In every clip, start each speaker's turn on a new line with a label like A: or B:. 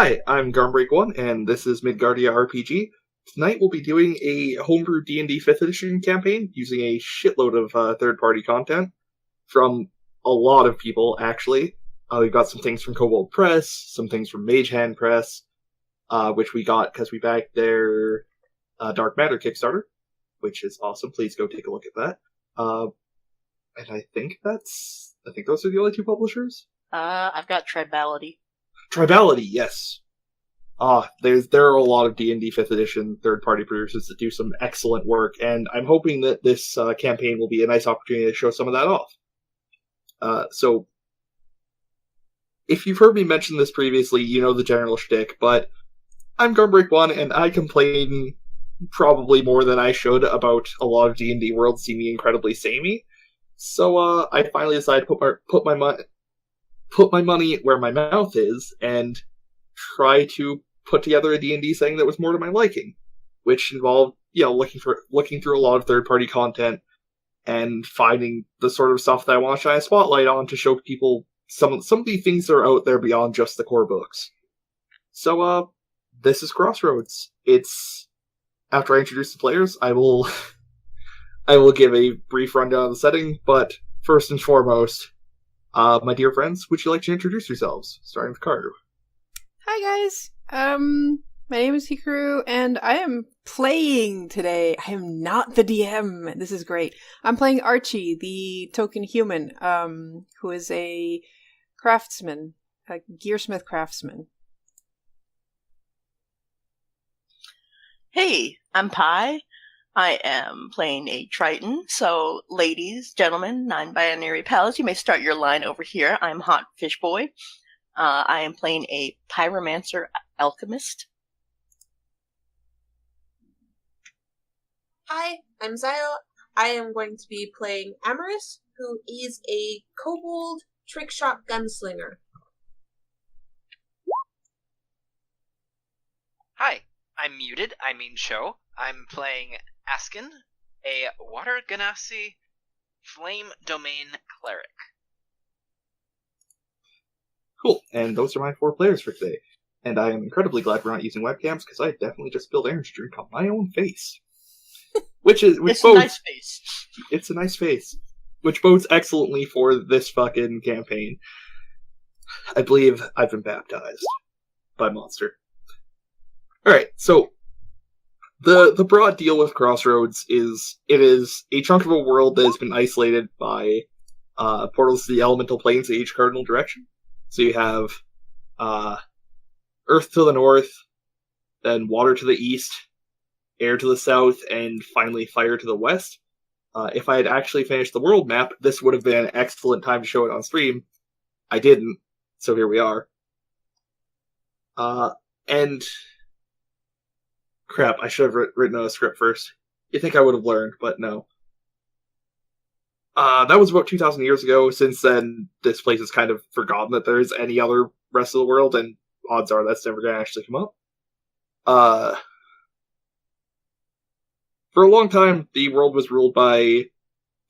A: Hi, I'm Garm1, and this is Midgardia RPG. Tonight we'll be doing a homebrew D&D 5th edition campaign using a shitload of third-party content from a lot of people, actually. We've got some things from Kobold Press, some things from Mage Hand Press, which we got because we backed their Dark Matter Kickstarter, which is awesome. Please go take a look at that. And I think those are the only two publishers.
B: I've got Tribality.
A: Tribality, yes. There are a lot of D&D 5th edition third-party producers that do some excellent work, and I'm hoping that this campaign will be a nice opportunity to show some of that off. So, if you've heard me mention this previously, you know the general shtick, but I'm Garmbreak1, and I complain probably more than I should about a lot of D&D worlds seeming incredibly samey. So, I finally decided to put my money where my mouth is, and try to put together a D&D setting that was more to my liking, which involved, looking through a lot of third-party content and finding the sort of stuff that I want to shine a spotlight on to show people some of the things that are out there beyond just the core books. So, this is Crossroads. After I introduce the players, I will give a brief rundown of the setting, but first and foremost, my dear friends, would you like to introduce yourselves, starting with Karu?
C: Hi guys, my name is Hikaru, and I am playing today. I am not the DM. This is great. I'm playing Archie, the token human, who is a craftsman, a gearsmith craftsman.
B: Hey, I'm Pi. I am playing a Triton, so ladies, gentlemen, non-binary pals, you may start your line over here. I'm Hot Fish Boy. I am playing a pyromancer alchemist.
D: Hi, I'm Zyle. I am going to be playing Amaris, who is a kobold trickshot gunslinger.
E: Hi, I'm Muted, Show. I'm playing Askin, a water ganassi flame domain cleric.
A: Cool, and those are my 4 players for today. And I am incredibly glad we're not using webcams, because I definitely just spilled energy drink on my own face.
B: It's a nice face.
A: It's a nice face. Which bodes excellently for this fucking campaign. I believe I've been baptized by Monster. Alright, so the broad deal with Crossroads is it is a chunk of a world that has been isolated by portals to the elemental planes in each cardinal direction. So you have Earth to the north, then water to the east, air to the south, and finally fire to the west. If I had actually finished the world map, this would have been an excellent time to show it on stream. I didn't, so here we are. And crap, I should have written a script first. You'd think I would have learned, but no. That was about 2,000 years ago. Since then, this place has kind of forgotten that there's any other rest of the world, and odds are that's never going to actually come up. For a long time, the world was ruled by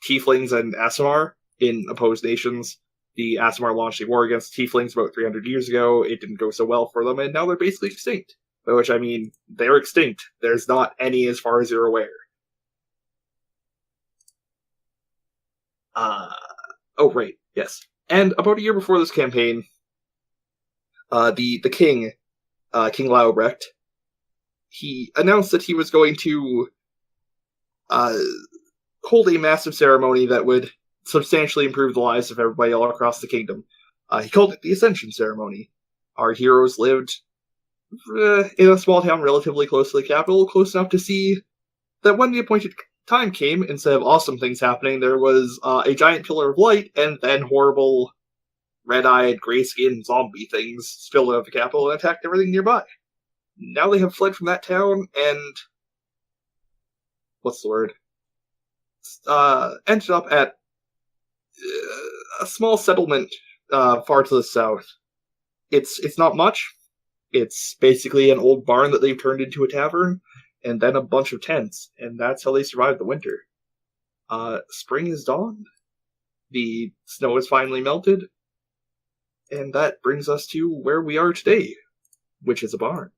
A: Tieflings and Aasimar in opposed nations. The Aasimar launched a war against Tieflings about 300 years ago. It didn't go so well for them, and now they're basically extinct. By which I mean, they're extinct. There's not any as far as you're aware. Oh, right, yes. And about a year before this campaign, the king, King Laubrecht, he announced that he was going to hold a massive ceremony that would substantially improve the lives of everybody all across the kingdom. He called it the Ascension Ceremony. Our heroes lived in a small town relatively close to the capital, close enough to see that when the appointed time came, instead of awesome things happening, there was a giant pillar of light, and then horrible red-eyed, gray-skinned zombie things spilled out of the capital and attacked everything nearby. Now they have fled from that town, and what's the word? Ended up at a small settlement far to the south. It's not much. It's basically an old barn that they've turned into a tavern, and then a bunch of tents, and that's how they survived the winter. Spring is dawned, the snow is finally melted, and that brings us to where we are today. which is a barn.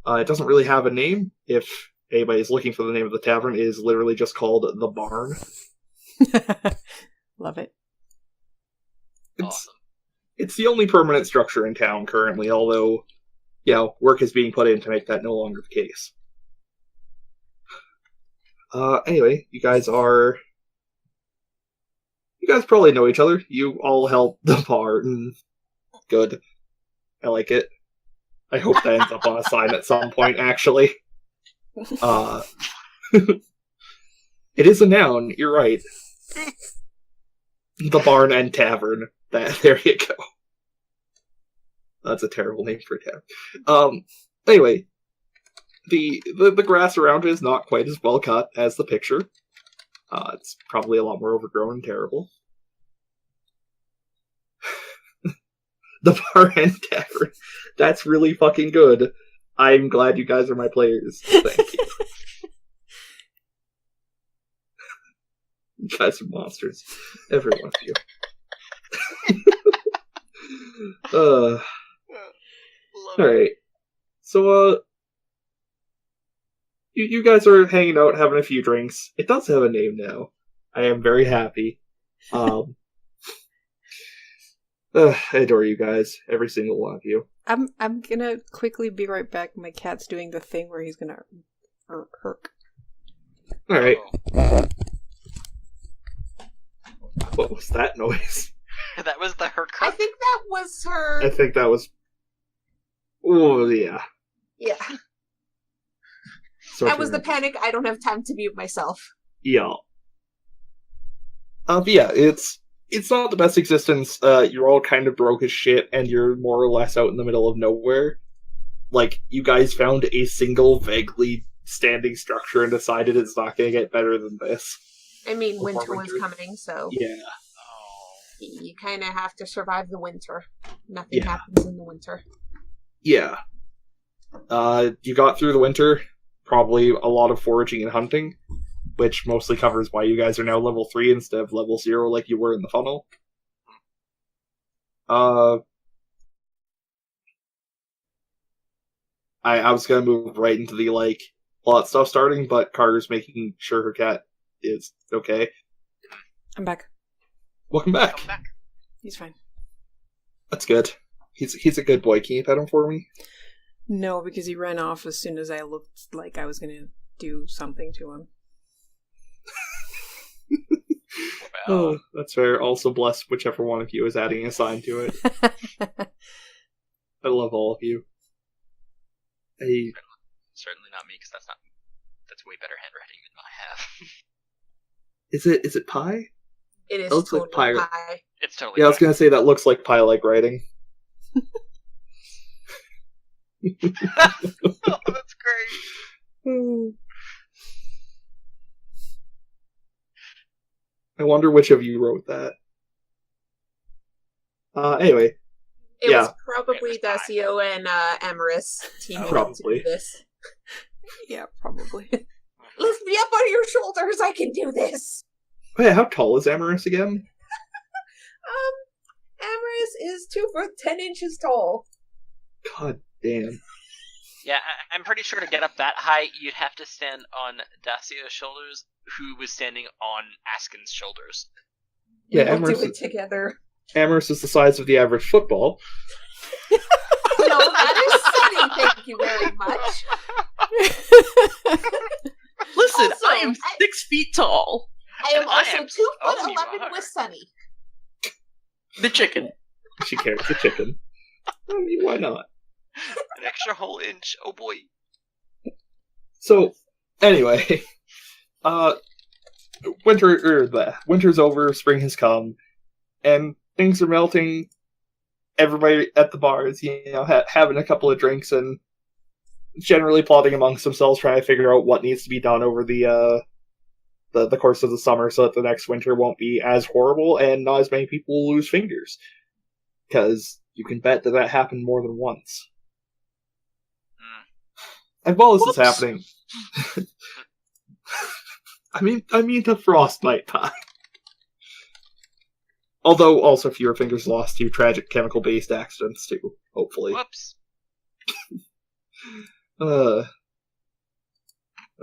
A: It doesn't really have a name. If anybody's looking for the name of the tavern, it is literally just called The Barn.
C: Love it.
E: Awesome.
A: It's the only permanent structure in town currently, although, work is being put in to make that no longer the case. Anyway, you guys probably know each other. You all help the barn. Good. I like it. I hope that ends up on a sign at some point, actually. It is a noun, you're right. The barn and tavern. There you go. That's a terrible name for a tavern. Anyway, the grass around it is not quite as well cut as the picture. It's probably a lot more overgrown and terrible. The bar and tavern. That's really fucking good. I'm glad you guys are my players. Thank you. You guys are monsters. Every one of you. Alright. So, you guys are hanging out, having a few drinks. It does have a name now. I am very happy. I adore you guys, every single one of you.
C: I'm gonna quickly be right back. My cat's doing the thing where he's gonna herk.
A: Alright. What was that noise?
E: That was the her.
D: I think that was her.
A: I think that was... Oh, yeah.
D: Yeah. That was the panic. I don't have time to mute myself.
A: Yeah. But yeah, it's not the best existence. You're all kind of broke as shit, and you're more or less out in the middle of nowhere. Like, you guys found a single vaguely standing structure and decided it's not going to get better than this.
D: I mean,
A: Before
D: winter was coming, so
A: Yeah.
D: you kind of have to survive the winter. Nothing happens in the winter.
A: Yeah. You got through the winter, probably a lot of foraging and hunting, which mostly covers why you guys are now level 3 instead of level 0 like you were in the funnel. I was gonna move right into the, plot stuff starting, but Carter's making sure her cat is okay.
C: I'm back.
A: Welcome back.
E: Come back.
C: He's fine.
A: That's good. He's a good boy. Can you pet him for me?
C: No, because he ran off as soon as I looked like I was gonna do something to him.
A: Oh, that's fair. Also bless whichever one of you is adding a sign to it. I love all of you.
E: Certainly not me, because that's way better handwriting than I have.
A: Is it pie?
D: It is
A: It looks
D: totally
A: like
D: pie.
E: It's totally
A: Yeah, I was
E: pie.
A: gonna say that looks like pie-like writing.
E: Oh, that's great.
A: I wonder which of you wrote that. Anyway.
D: It
A: Yeah.
D: was probably
E: It was pie.
D: Dacio and Amaris teaming up to
A: Probably.
D: do this.
C: Yeah, probably.
D: Lift me up on your shoulders, I can do this!
A: Oh yeah, how tall is Amaris again?
D: Amaris is 2 foot 10 inches tall.
A: God damn.
E: Yeah, I'm pretty sure to get up that high, you'd have to stand on Dacio's shoulders, who was standing on Askin's shoulders.
A: Yeah,
D: We'll do
A: Amaris,
D: it together.
A: Amaris is the size of the average football.
D: No, that is Sunny, thank you very much.
B: Listen,
D: Also,
B: I am 6 feet tall.
D: I am
E: And I
D: also
E: am
D: 2 foot
E: so
D: 11
E: hard.
D: with Sunny.
B: The chicken.
A: She carries the chicken. I mean, why not?
E: An extra whole inch. Oh boy.
A: So, anyway, winter's over, spring has come, and things are melting. Everybody at the bars, having a couple of drinks and generally plotting amongst themselves, trying to figure out what needs to be done over the course of the summer, so that the next winter won't be as horrible and not as many people will lose fingers. Because you can bet that happened more than once. And while this is happening, I mean the frostbite pie. Although also fewer fingers lost to tragic chemical-based accidents too. Hopefully.
E: Whoops.
A: What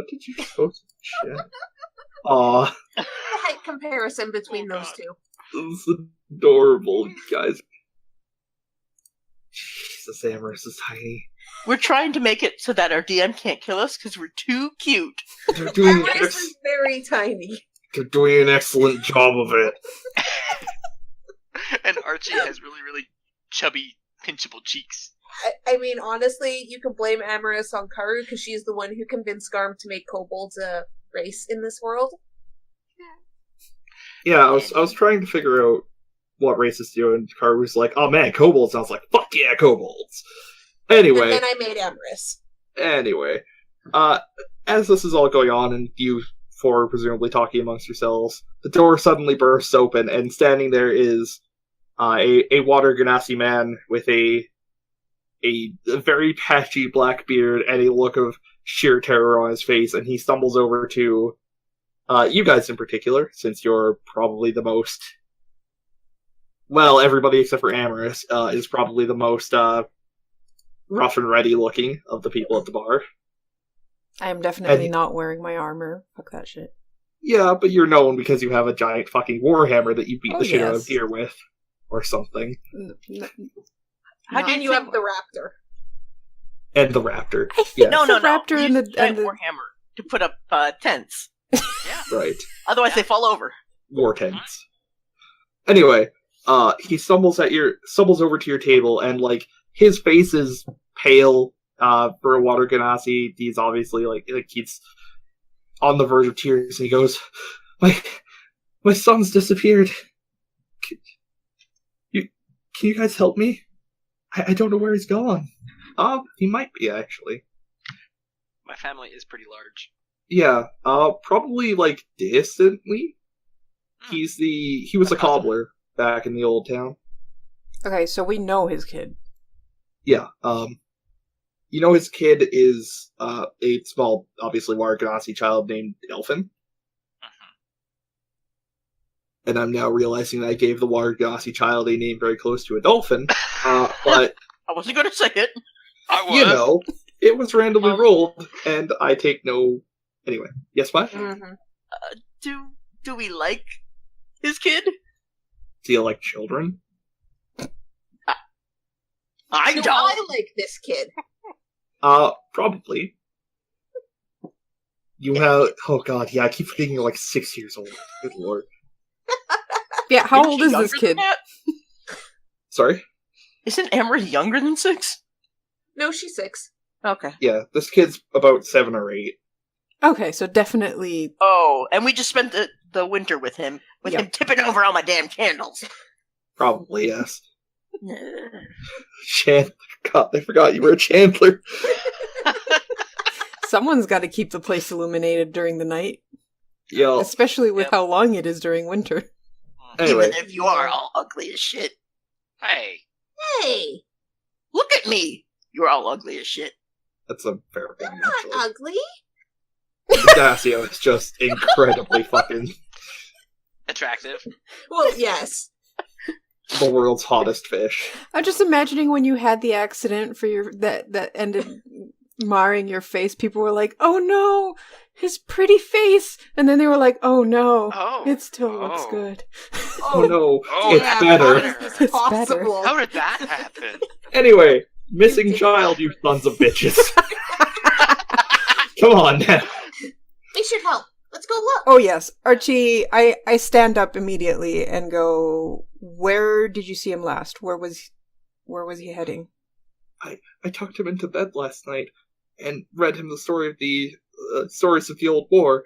A: did you post? Shit. Aw,
D: The height comparison between
E: Oh,
D: those
E: God.
D: two.
A: this is adorable, guys. Jesus, Amherst is tiny.
B: We're trying to make it so that our DM can't kill us because we're too cute.
A: They're doing,
D: Everest is very tiny.
A: they're doing an excellent job of it.
E: And Archie has really, really chubby, pinchable cheeks.
D: I mean, honestly, you can blame Amaris on Karu because she's the one who convinced Garm to make kobolds a race in this world.
A: Yeah, I was trying to figure out what races do, and Karu was like, "Oh man, kobolds!" And I was like, "Fuck yeah, kobolds!" Anyway,
D: And then I made Amaris.
A: Anyway, as this is all going on, and you four are presumably talking amongst yourselves, the door suddenly bursts open, and standing there is a water genasi man with a very patchy black beard and a look of sheer terror on his face, and he stumbles over to you guys in particular, since you're probably the most... Well, everybody except for Amaris is probably the most rough and ready looking of the people at the bar.
C: I am definitely
A: And-
C: not wearing my armor. Fuck that shit.
A: Yeah, but you're known because you have a giant fucking warhammer that you beat
C: Oh,
A: the shit out of
C: yes.
A: deer with, or something.
B: How do you
D: And you
B: think-
D: have the raptor.
A: And the raptor.
C: I think
A: Yeah,
B: No,
C: the
B: no, no.
C: raptor
B: We
C: and
B: use
C: the,
B: a giant
C: and the
B: warhammer to put up tents.
E: Yeah.
A: right.
B: Otherwise, they fall over.
A: War tents. Anyway, he stumbles over to your table, and like his face is pale. For a water genasi, he's obviously like he's on the verge of tears, and he goes, "My son's disappeared. Can you guys help me? I don't know where he's gone. He might be actually.
E: My family is pretty large.
A: Yeah, probably like distantly. He was a cobbler back in the old town.
C: Okay, so we know his kid.
A: Yeah, you know his kid is a small, obviously water genasi child named Elfin. And I'm now realizing that I gave the water genasi child a name very close to a dolphin. But
B: I wasn't going to say it.
E: I was.
A: you know, it was randomly rolled, and I take no. Anyway, yes, what?
D: Mm-hmm.
B: Do we like his kid?
A: Do you like children?
B: I
D: Do
B: don't.
D: I like this kid?
A: Probably. You have. Oh god, yeah, I keep forgetting you're like 6 years old. Good lord.
C: Yeah, how
B: Isn't
C: old
B: she
C: is
B: younger
C: this
B: than
C: kid?
B: that?
A: Sorry?
B: Isn't Amherst younger than 6?
D: No, she's 6.
B: Okay.
A: Yeah, this kid's about 7 or 8.
C: Okay, so definitely.
B: Oh, and we just spent the winter with him
C: Yeah.
B: him tipping over all my damn candles.
A: Probably, yes. Chandler. God, I forgot you were a Chandler.
C: Someone's got to keep the place illuminated during the night,
A: Yeah.
C: especially with
E: Yep.
C: how long it is during winter.
A: Anyway,
B: Even if you are all ugly as shit.
E: Hey.
D: Hey,
B: Look at me. You're all ugly as shit.
A: that's a fair
D: you're
A: point,
D: not
A: actually.
D: ugly.
A: Dacio is just incredibly fucking
E: Attractive.
D: Well, yes.
A: the world's hottest fish.
C: I'm just imagining when you had the accident for your that ended marring your face. People were like, "Oh no, his pretty face," and then they were like, "Oh no,
E: Oh.
C: it still looks
E: Oh.
C: good."
A: Oh no,
E: Oh,
A: it's
D: yeah,
A: better.
D: How is this
C: It's
D: possible?
E: How did that happen?
A: Anyway, missing child, you sons of bitches. Come on now.
D: We should help. Let's go look.
C: Oh yes, Archie. I stand up immediately and go. Where did you see him last? Where was he heading?
A: I tucked him into bed last night and read him the story of the stories of the old war,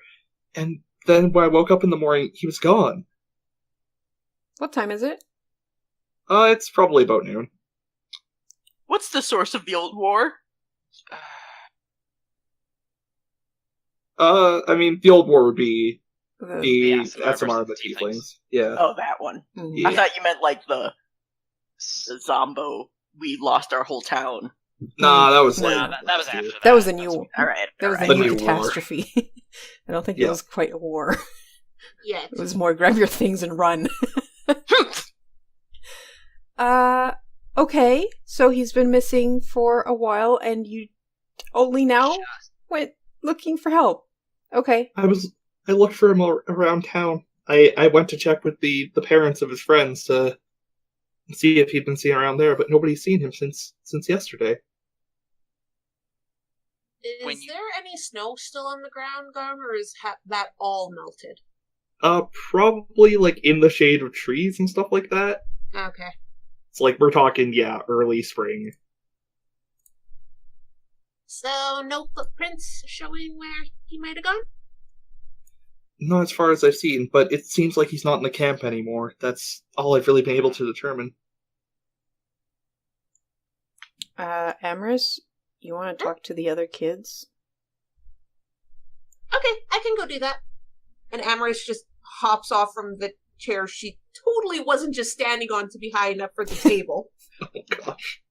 A: and then when I woke up in the morning, he was gone.
C: What time is it?
A: It's probably about noon.
B: What's the source of the old war?
A: I mean, the old war would be
C: The-
A: the
E: SMR versus
A: SMR of the
E: tieflings.
A: tieflings. Yeah.
B: Oh, that one.
C: Mhm.
A: Yeah.
B: I thought you meant like the Zombo. We lost our whole town.
A: Nah, that was
C: No,
A: like
E: that was after that.
C: That was a
E: That's-
C: new.
B: All right.
C: That was
B: all
C: a
B: right.
A: The
C: new
A: new war.
C: catastrophe. I don't think
A: Yeah.
C: it was quite a war.
D: Yet.
C: It was more grab your things and run. Okay, so he's been missing for a while, and you only now went looking for help. Okay.
A: I looked for him around town. I went to check with the parents of his friends to see if he'd been seen around there, but nobody's seen him since yesterday.
D: Is there any snow still on the ground, Garm, or is that all melted?
A: Probably like in the shade of trees and stuff like that.
D: Okay.
A: It's like we're talking, early spring.
D: So no footprints showing where he might have gone?
A: Not as far as I've seen, but it seems like he's not in the camp anymore. That's all I've really been able to determine.
C: Amaris, you want to talk to the other kids?
D: Okay, I can go do that. And Amaris just hops off from the chair she totally wasn't just standing on to be high enough for the table.
A: Oh gosh.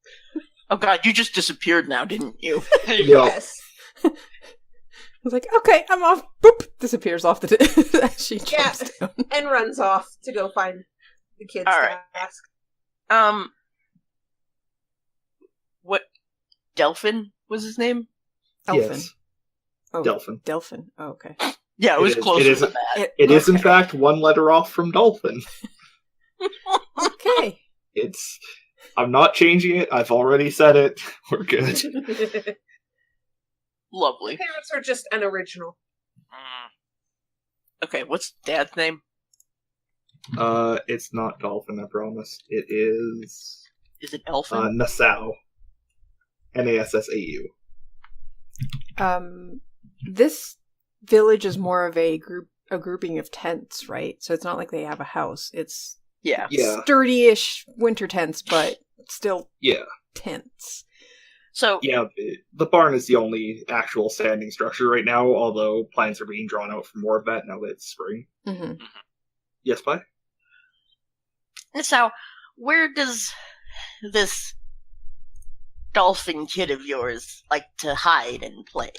B: Oh god, you just disappeared now, didn't you?
D: Yes.
C: I was like, okay, I'm off. Boop! Disappears off the as she jumps down.
D: And runs off to go find the kids
B: All
D: to
B: right.
D: ask.
B: What? Delphin was his name?
C: Elfin.
A: Yes.
C: Oh,
A: Delphin.
C: Delphin. Oh, okay.
B: Yeah, it was closer to that.
A: It is in fact one letter off from Dolphin.
C: Okay.
A: I'm not changing it. I've already said it. We're good.
B: Lovely.
D: Parents are just unoriginal.
B: Okay, what's Dad's name?
A: It's not Dolphin, I promise. It is
B: Is it Elfin?
A: Nassau. Nassau.
C: This village is more of a grouping of tents, right? So it's not like they have a house. It's
B: Yeah.
C: sturdy-ish winter tents, but still tents.
B: So
A: Yeah, the barn is the only actual standing structure right now, although plans are being drawn out for more of that now that it's spring.
C: Mm-hmm.
A: Yes, Pi?
B: So, where does this dolphin kid of yours like to hide and play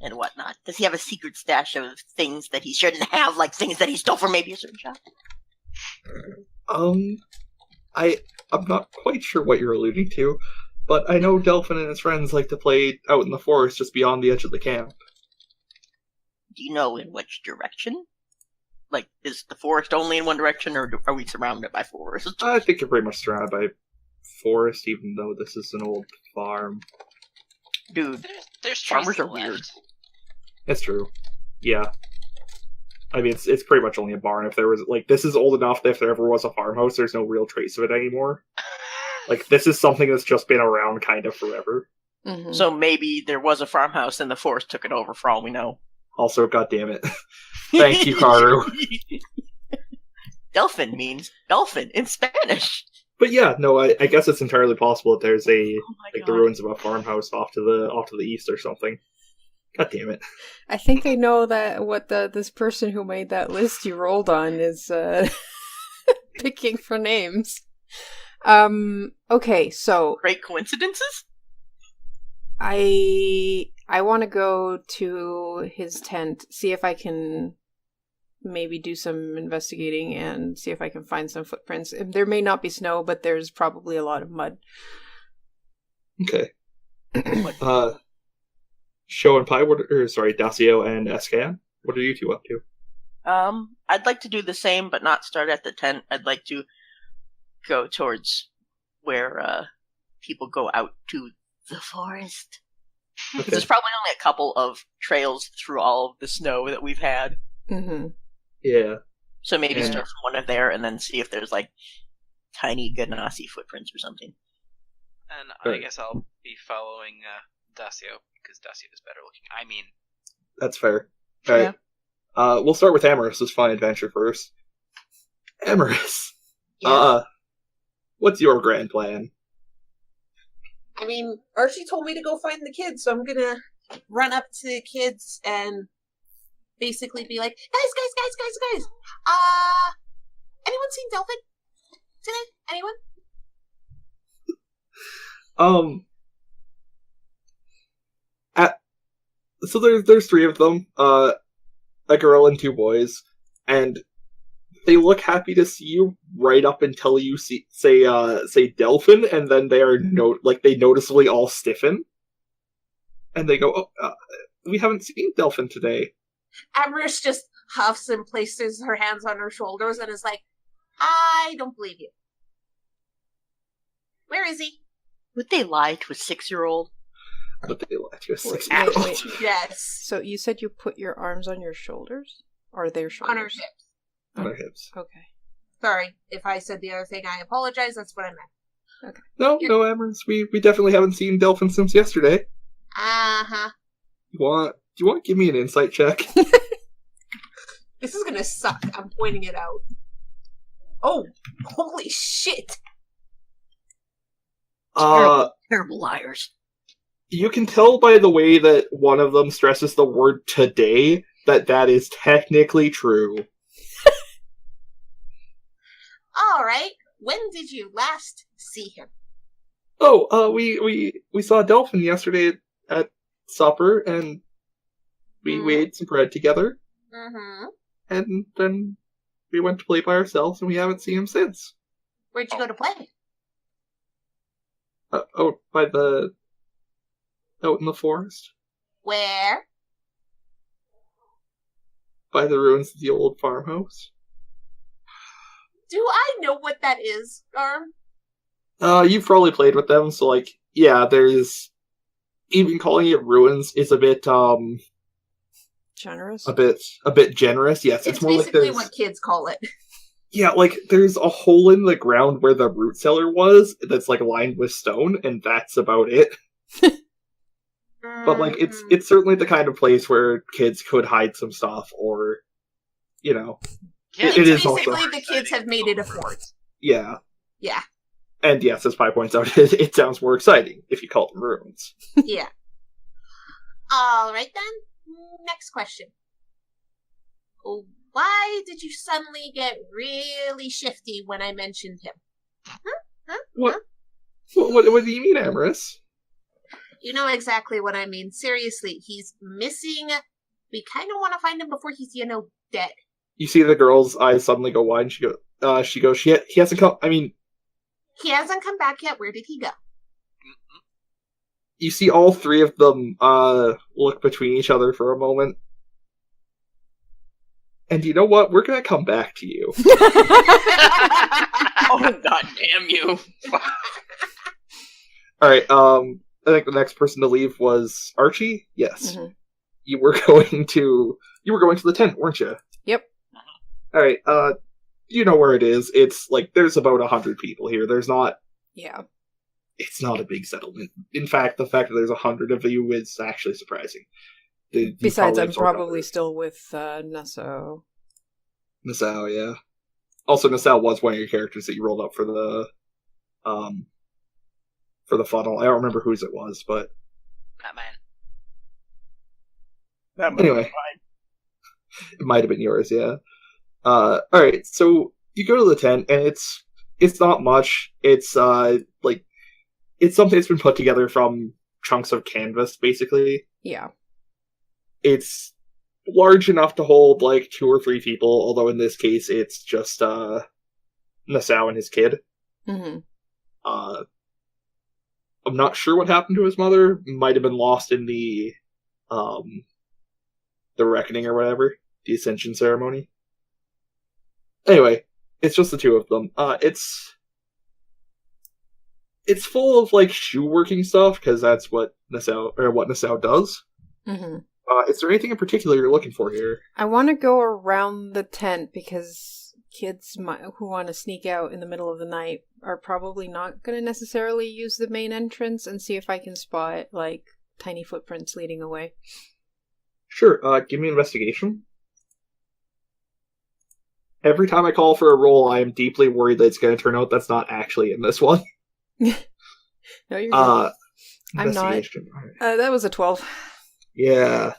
B: and whatnot? Does he have a secret stash of things that he shouldn't have, like things that he stole from maybe a certain shop?
A: I'm not quite sure what you're alluding to, but I know Delphin and his friends like to play out in the forest just beyond the edge of the camp.
B: Do you know in which direction? Like, is the forest only in one direction, or are we surrounded by forests?
A: I think you're pretty much surrounded by forest, even though this is an old farm.
B: Dude,
E: There's trees
B: farmers
E: to
B: are
E: the
B: weird.
E: left.
A: It's true. Yeah. I mean, it's pretty much only a barn. If there was, this is old enough that if there ever was a farmhouse, there's no real trace of it anymore. This is something that's just been around kind of forever.
C: Mm-hmm.
B: So maybe there was a farmhouse and the forest took it over for all we know.
A: Also, goddammit. Thank you, Karu.
B: Delphin means dolphin in Spanish.
A: But yeah, no, I guess it's entirely possible that there's
B: Oh my
A: the
B: god.
A: ruins of a farmhouse off to the east or something. God damn it.
C: I think I know that what this person who made that list you rolled on is picking for names. Okay, so
B: Great coincidences?
C: I want to go to his tent, see if I can maybe do some investigating and see if I can find some footprints. There may not be snow, but there's probably a lot of mud.
A: Okay. Show and Pi, Dacio and Escan, what are you two up to?
B: I'd like to do the same, but not start at the tent. I'd like to go towards where people go out to the forest.
A: Okay.
B: There's probably only a couple of trails through all of the snow that we've had.
C: Mm-hmm.
A: Yeah.
B: So maybe
A: Yeah.
B: start from one of there and then see if there's tiny Ganassi footprints or something.
E: And
A: Right.
E: I guess I'll be following Dacio, because Dacio is better looking. I mean,
A: That's fair. Alright. We'll start with Amaris' fun adventure first. Amaris! What's your grand plan?
D: I mean, Archie told me to go find the kids, so I'm gonna run up to the kids and basically be like, guys! Anyone seen Delphin today? Anyone?
A: So there's three of them, a girl and two boys, and they look happy to see you right up until you say Delphin, and then they are they noticeably all stiffen, and they go, "Oh, we haven't seen Delphin today."
D: Amherst just huffs and places her hands on her shoulders and is like, I don't believe you. Where is he?
B: Would they lie to a 6-year-old?
A: But they lie to a
C: Wait,
A: 6-year-old.
C: wait.
D: Yes.
C: So you said you put your arms on your shoulders? Or their shoulders?
D: On her hips.
A: On her hips.
C: Okay.
D: Sorry, if I said the other thing, I apologize. That's what I meant.
A: No, Amherst, we definitely haven't seen Delphin since yesterday.
D: Uh-huh.
A: Do you want to give me an insight check?
D: This is gonna suck. I'm pointing it out. Oh, holy shit.
B: Terrible liars.
A: You can tell by the way that one of them stresses the word today that is technically true.
D: All right. When did you last see him?
A: Oh, we saw Delphin yesterday at supper, and we ate some bread together,
D: Mm-hmm.
A: and then we went to play by ourselves, and we haven't seen him since.
D: Where'd you go to play?
A: Out in the forest,
D: Where?
A: by the ruins of the old farmhouse.
D: Do I know what that is, Garm?
A: You've probably played with them, so yeah, there's even calling it ruins is a bit
C: Generous?
A: a bit generous. Yes,
D: It's
A: more like
D: basically
A: there's
D: what kids call it.
A: yeah, there's a hole in the ground where the root cellar was that's lined with stone, and that's about it. But it's certainly the kind of place where kids could hide some stuff, or
E: Yeah,
A: it
D: It's
A: is also
D: basically the kids have made it a fort.
A: yeah.
D: Yeah.
A: And yes, as Pi points out, it sounds more exciting if you call them ruins.
D: Yeah. All right then. Next question. Why did you suddenly get really shifty when I mentioned him?
A: What do you mean, Amaris?
D: You know exactly what I mean. Seriously, he's missing. We kind of want to find him before he's, dead.
A: You see the girl's eyes suddenly go wide, and she goes, he hasn't come. I mean,
D: He hasn't come back yet. Where did he go?
A: you see all three of them look between each other for a moment. And you know what? We're gonna come back to you.
B: Oh, god damn you.
A: Alright, I think the next person to leave was Archie? Yes.
C: Mhm.
A: You were going to the tent, weren't you?
C: Yep.
A: Alright, you know where it is. It's there's about 100 people here.
C: Yeah.
A: It's not a big settlement. In fact, the fact that there's 100 of you is actually surprising.
C: Besides, I'm
A: absorb
C: probably
A: others.
C: still with Nassau.
A: Nassau, yeah. Also, Nassau was one of your characters that you rolled up for the funnel. I don't remember whose it was, but
E: Batman.
A: anyway, it might have been yours, yeah. Alright, so you go to the tent, and it's not much. It's it's something that's been put together from chunks of canvas, basically.
C: Yeah.
A: It's large enough to hold 2 or 3 people, although in this case it's just Nassau and his kid.
C: Mm-hmm.
A: I'm not sure what happened to his mother. Might have been lost in the reckoning or whatever, the Ascension Ceremony. Anyway, it's just the 2 of them. It's full of shoe working stuff because that's what Nassau does.
C: Mm-hmm.
A: Is there anything in particular you're looking for here?
C: I want to go around the tent because kids who want to sneak out in the middle of the night are probably not going to necessarily use the main entrance, and see if I can spot tiny footprints leading away.
A: Sure, give me investigation. Every time I call for a roll, I am deeply worried that it's going to turn out that's not actually in this one.
C: No, you're good. I'm not.
A: Investigation.
C: That was a 12.
A: Yeah.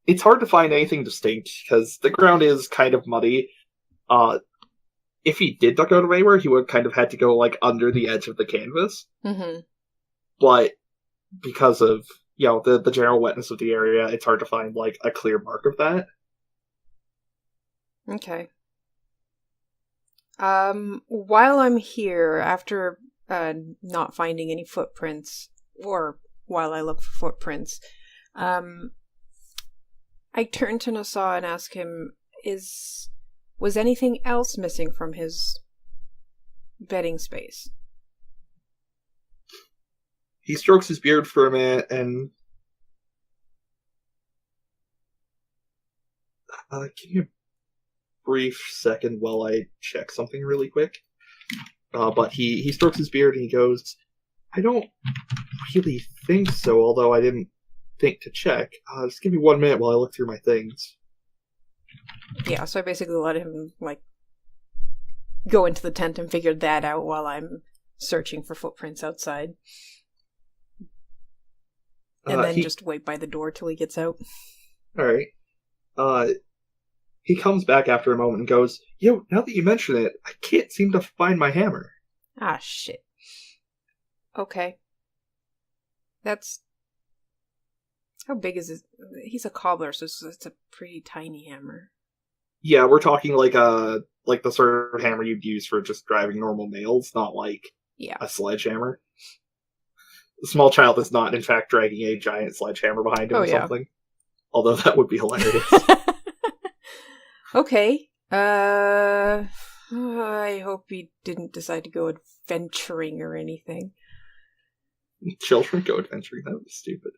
A: It's hard to find anything distinct, because the ground is kind of muddy. If he did duck out of anywhere, he would kind of had to go, under the edge of the canvas.
C: Mm-hmm.
A: But because of, the general wetness of the area, it's hard to find, a clear mark of that.
C: Okay. While I'm here, after not finding any footprints, or while I look for footprints, I turn to Nassau and ask him, was anything else missing from his bedding space?
A: He strokes his beard for a minute and give me a brief second while I check something really quick. But he strokes his beard and he goes, I don't really think so, although I didn't think to check. Just give me 1 minute while I look through my things.
C: Yeah, so I basically let him, go into the tent and figure that out while I'm searching for footprints outside. And then just wait by the door till he gets out.
A: Alright. He comes back after a moment and goes, Yo, now that you mention it, I can't seem to find my hammer.
C: Ah, shit. Okay. That's... How big is it? He's a cobbler, so it's a pretty tiny hammer.
A: Yeah, we're talking like the sort of hammer you'd use for just driving normal nails, not a sledgehammer. The small child is not, in fact, dragging a giant sledgehammer behind him or something. Although that would be hilarious.
C: Okay. I hope he didn't decide to go adventuring or anything.
A: Children go adventuring? That would be stupid.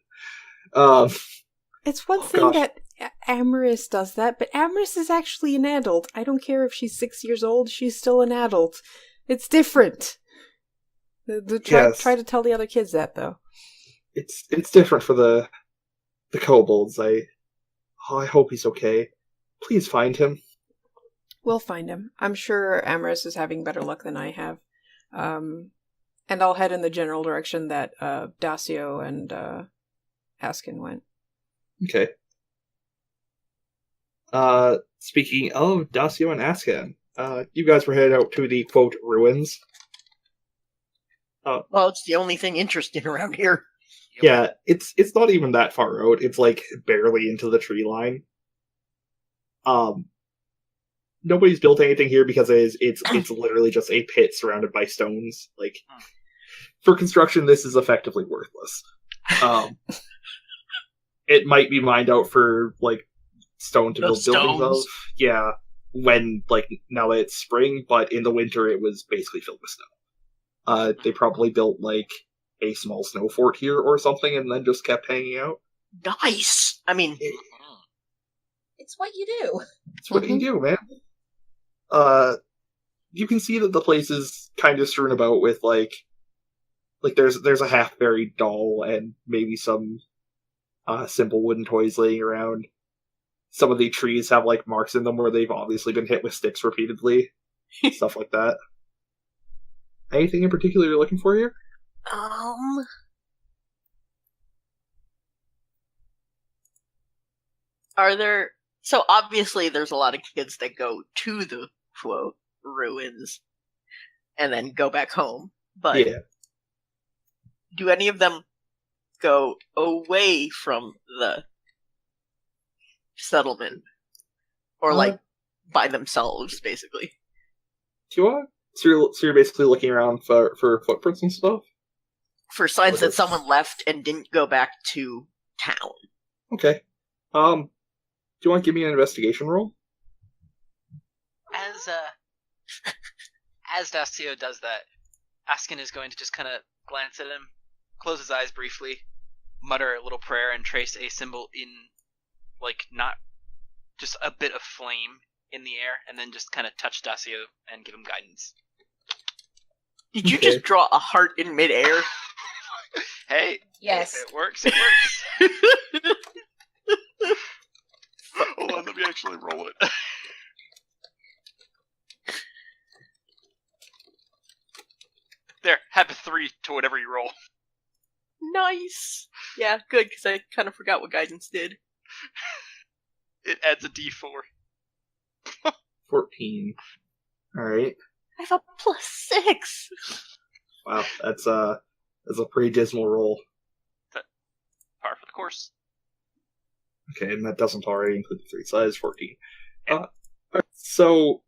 C: It's one thing that Amaris does that, but Amaris is actually an adult. I don't care if she's 6 years old, she's still an adult. It's different. Try to tell the other kids that, though.
A: It's different for the kobolds. I hope he's okay. Please find him.
C: We'll find him. I'm sure Amaris is having better luck than I have. And I'll head in the general direction that Dacio and Askin went.
A: Okay. Speaking of Dacio and Askin, you guys were headed out to the, quote, ruins.
B: Well, it's the only thing interesting around here.
A: Yeah, it's not even that far out. It's barely into the tree line. Nobody's built anything here because it's literally just a pit surrounded by stones. For construction, this is effectively worthless. It might be mined out for stone to build buildings of. Yeah, when now that it's spring, but in the winter it was basically filled with snow. They probably built a small snow fort here or something, and then just kept hanging out.
B: Nice. I mean,
D: it's what you do.
A: It's what you do, man. You can see that the place is kind of strewn about with there's a half-buried doll and maybe some simple wooden toys laying around. Some of the trees have marks in them where they've obviously been hit with sticks repeatedly. Stuff like that. Anything in particular you're looking for here?
B: Are there... So obviously there's a lot of kids that go to the, quote, ruins and then go back home. But do any of them go away from the settlement? Or by themselves, basically?
A: Do you want? So you're basically looking around for footprints and stuff?
B: For signs that someone left and didn't go back to town.
A: Okay. Do you want to give me an investigation roll?
E: As Dacio does that, Askin is going to just kind of glance at him, close his eyes briefly, mutter a little prayer, and trace a symbol in, not just a bit of flame in the air, and then just kind of touch Dacio and give him guidance.
B: Did you just draw a heart in midair?
E: Hey,
D: yes,
E: if it works, it works. Hold on, let me actually roll it. There, have a 3 to whatever you roll.
B: Nice. Yeah, good, because I kind of forgot what guidance did.
E: It adds a d4.
A: 14. Alright.
B: I have a +6.
A: Wow, that's a pretty dismal roll.
E: Par for the course.
A: Okay, and that doesn't already include the 3, so that is 14. So,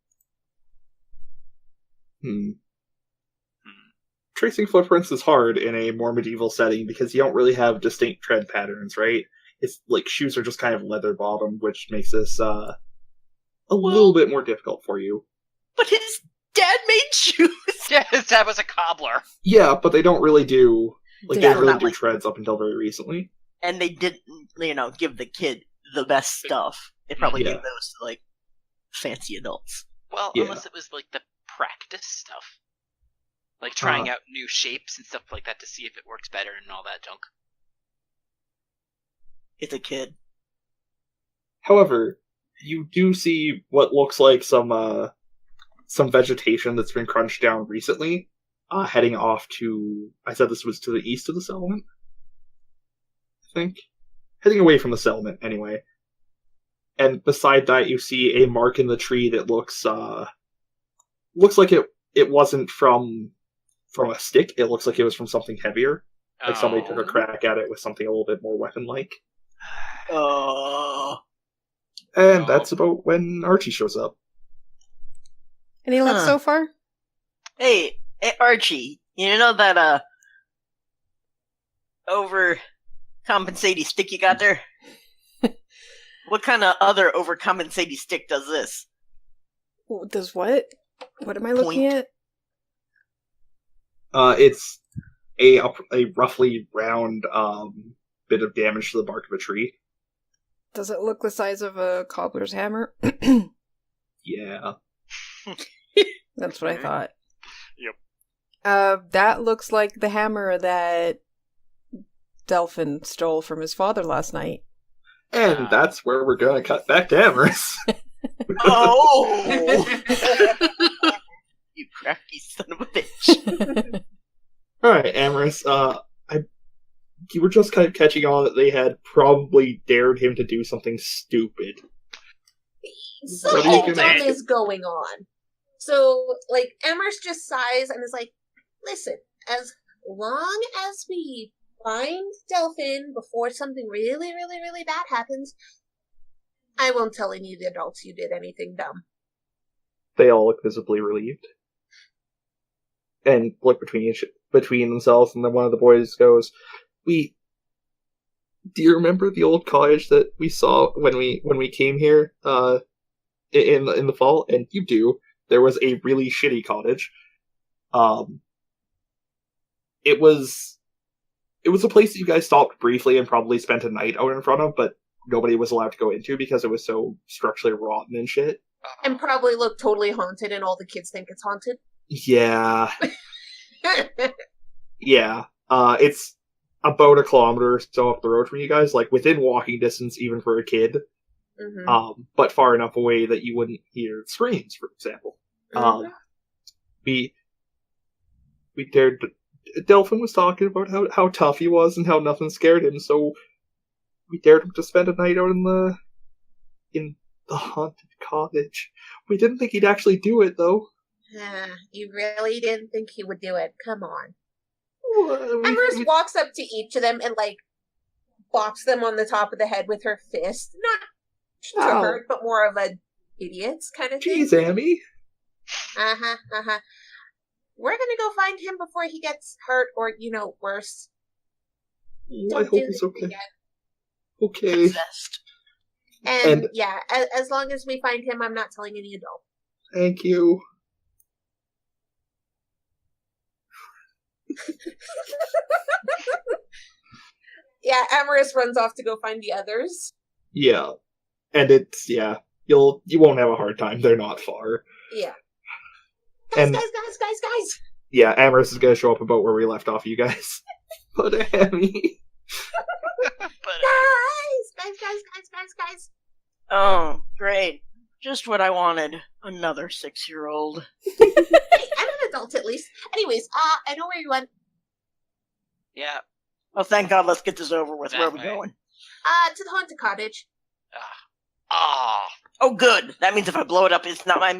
A: tracing footprints is hard in a more medieval setting because you don't really have distinct tread patterns, right? It's like shoes are just kind of leather bottomed, which makes this a little bit more difficult for you.
B: But his dad made shoes.
E: Yeah, his dad was a cobbler.
A: Yeah, but they don't really do they
C: Yeah,
A: didn't really
B: not
A: do
B: like-
A: treads up until very recently.
B: And they didn't, give the kid the best stuff. They probably
A: Yeah.
B: gave those to, fancy adults.
E: Well,
A: Yeah.
E: unless it was like the practice stuff. Like trying out new shapes and stuff like that to see if it works better and all that junk.
B: It's a kid.
A: However, you do see what looks like some vegetation that's been crunched down recently, heading off to. I said this was to the east of the settlement. I think heading away from the settlement anyway. And beside that, you see a mark in the tree that looks like it wasn't from a stick. It looks like it was from something heavier. Like somebody took a crack at it with something a little bit more weapon-like.
B: Oh.
A: And that's about when Archie shows up.
C: Any luck
B: Huh.
C: so far?
B: Hey, Archie, you know that, overcompensating stick you got there? What kind of other overcompensating stick does this?
C: Does what? What am I looking
B: Point.
C: at?
A: It's a roughly round bit of damage to the bark of a tree.
C: Does it look the size of a cobbler's hammer?
A: Yeah.
C: That's what I thought.
E: Yep.
C: That looks like the hammer that Delphin stole from his father last night.
A: And that's where we're gonna cut back to Amherst.
B: Oh! You crafty son of a bitch.
A: Alright, Amherst, you were just kind of catching on that they had probably dared him to do something stupid. What are you
D: Something
A: gonna
D: dumb is going on. So, Amherst just sighs and is like, listen, as long as we find Delphin before something really, really, really bad happens, I won't tell any of the adults you did anything dumb.
A: They all look visibly relieved. And look between themselves, and then one of the boys goes, do you remember the old cottage that we saw when we came here, in the fall? And you do. There was a really shitty cottage. It was a place that you guys stopped briefly and probably spent a night out in front of, but nobody was allowed to go into because it was so structurally rotten and shit.
D: And probably look totally haunted, and all the kids think it's haunted.
A: Yeah. Yeah. It's about 1 kilometer or so up the road from you guys, like within walking distance even for a kid.
D: Mhm.
A: But far enough away that you wouldn't hear screams, for example.
D: Mhm.
A: We dared. Delphin was talking about how tough he was and how nothing scared him, so we dared him to spend a night out in the haunted cottage. We didn't think he'd actually do it, though.
D: You really didn't think he would do it? Come on.
A: Well,
D: Amherst walks up to each of them and bops them on the top of the head with her fist. Not to
C: Ow.
D: hurt, but more of a idiots kind of thing.
A: Jeez, Amy.
D: Uh-huh. We're gonna go find him before he gets hurt or, worse.
A: I hope he's okay.
D: again.
A: Okay.
B: Possessed.
D: And yeah, as long as we find him, I'm not telling any adult.
A: Thank you.
D: Yeah, Amorous runs off to go find the others.
A: Yeah. And you won't have a hard time. They're not far.
D: Yeah.
A: And-
D: Guys.
A: Yeah, Amherst is gonna show up about where we left off, you guys. But Amy.
D: Guys.
B: Oh, great. Just what I wanted. Another 6-year-old.
D: Hey, I'm an adult at least. Anyways, I know where you went.
E: Yeah.
B: Oh, thank God, let's get this over with. Where are we
E: Okay.
B: going?
D: To the Haunted Cottage.
B: Oh, good. That means if I blow it up, it's not my...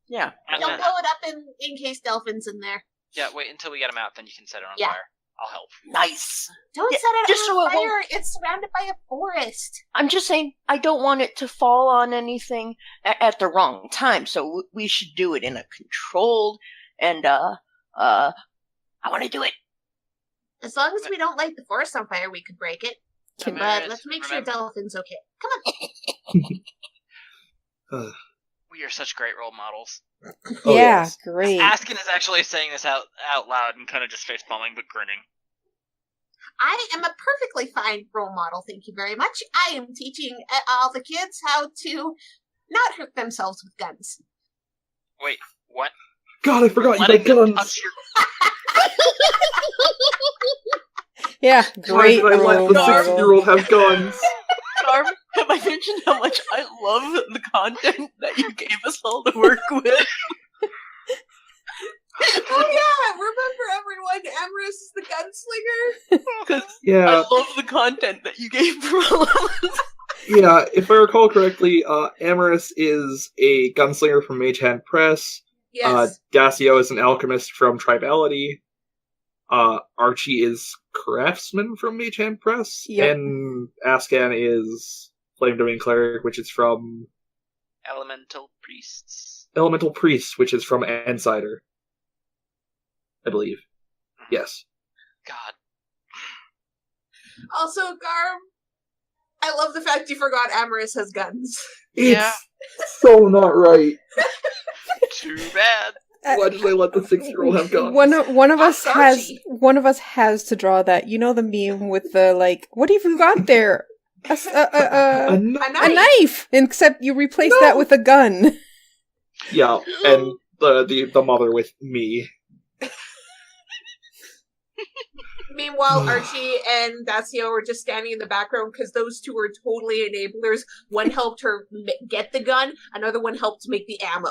B: yeah.
D: Don't blow it up in case Delphin's in there.
E: Yeah, wait until we get him out, then you can set it on
D: Yeah.
E: fire. I'll help.
B: Nice.
D: Don't
B: Yeah,
D: set it
B: just so
D: on
B: it won't-
D: fire. It's surrounded by a forest.
B: I'm just saying, I don't want it to fall on anything at the wrong time, so we should do it in a controlled and, I want to do it.
D: As long as we don't light the forest on fire, we could break it.
C: Can-
D: But let's make sure
E: Remember-
D: Dolphin's okay. Come on.
E: We are such great role models.
A: Oh,
C: yeah,
A: yes.
C: great.
E: Askin is actually saying this out loud and kind of just face palming but grinning.
D: I am a perfectly fine role model, thank you very much. I am teaching all the kids how to not hurt themselves with guns.
E: Wait, what?
A: God, I forgot you
E: Letting
A: had
E: them
A: guns.
E: touch your
C: Yeah,
A: Why
C: great
A: did I let
C: role
A: the
C: model.
A: 6-year-old have guns?
B: Garm, have I mentioned how much I love the content that you gave us all to work with?
D: Oh yeah, remember everyone, Amorous is the gunslinger?
B: Because
A: Yeah,
B: I love the content that you gave for all of us.
A: yeah. If I recall correctly, Amorous is a gunslinger from Mage Hand Press.
D: Yes.
A: Dacio is an alchemist from Tribality. Archie is craftsman from Mage Hand Press.
C: Yep.
A: And Ascan is Flame Domain Cleric, which is from
E: elemental priests.
A: Elemental Priest, which is from Ansider. I believe. Yes.
E: God.
D: Also, Garm, I love the fact you forgot Amorous has guns.
E: Yeah.
A: It's so not right.
E: Too bad.
A: Why did I let the 6-year-old have guns?
C: One of us
D: That's
C: has
D: Archie.
C: one of us has to draw that. You know the meme with the like, what have you got there? A knife. Except you replace that with a gun.
A: Yeah, and the mother with me.
D: Meanwhile, Archie and Dacio were just standing in the background because those two were totally enablers. One helped her get the gun, another one helped make the ammo.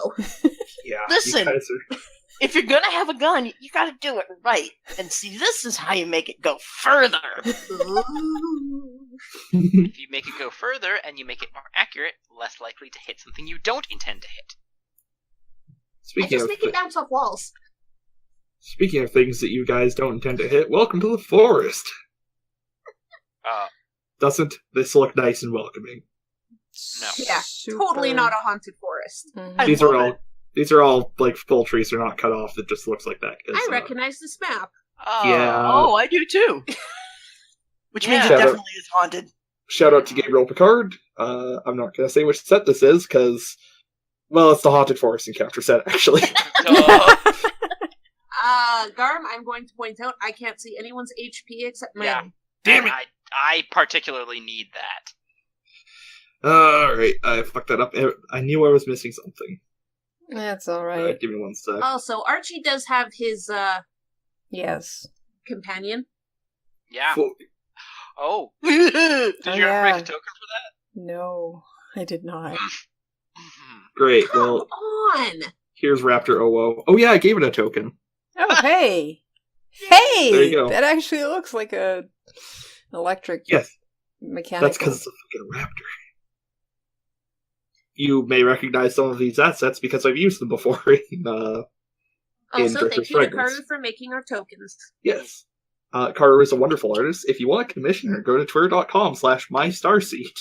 A: Yeah.
B: Listen.
A: you guys are-
B: If you're gonna have a gun, you gotta do it right. And see, this is how you make it go further.
E: If you make it go further and you make it more accurate, less likely to hit something you don't intend to hit.
D: I
A: Speaking
D: just
A: of
D: make it bounce off walls.
A: speaking of things that you guys don't intend to hit, welcome to the forest. Doesn't this look nice and welcoming?
E: No.
D: Yeah, totally not a haunted forest.
C: Mhm.
A: These are
B: love
A: all
B: it.
A: these are all like full trees. They're not cut off. It just looks like that. 'Cause,
D: I recognize this map.
A: Yeah.
B: Oh, I do too. Which means
E: Yeah.
B: it definitely is haunted.
A: Shout out to Gabriel Picard. I'm not gonna say which set this is because, well, it's the Haunted Forest Encounter set actually.
D: Garm, I'm going to point out I can't see anyone's HP except mine.
E: Yeah.
A: Damn
E: And I particularly need that.
A: All right, I fucked that up. I knew I was missing something.
C: That's all
A: Alright,
C: right.
A: give me one sec.
D: Also, Archie does have his
C: Yes.
D: companion.
E: Yeah.
A: Fo-
E: Oh,
B: That's
E: did you ever
C: yeah.
E: make a token for that?
C: No, I did not.
A: Great.
D: Come
A: Well,
D: on!
A: here's Raptor OO. Oh yeah, I gave it a token.
C: Oh, hey. Hey!
A: There you go.
C: That actually looks like a electric
A: Yes,
C: mechanical.
A: that's because it's a fucking raptor. You may recognize some of these assets because I've used them before in
D: Also,
A: Drifter's
D: thank you to
A: Fragments.
D: Karu for making our tokens.
A: Yes. Carter is a wonderful artist. If you want to commission her, go to twitter.com/mystarseed.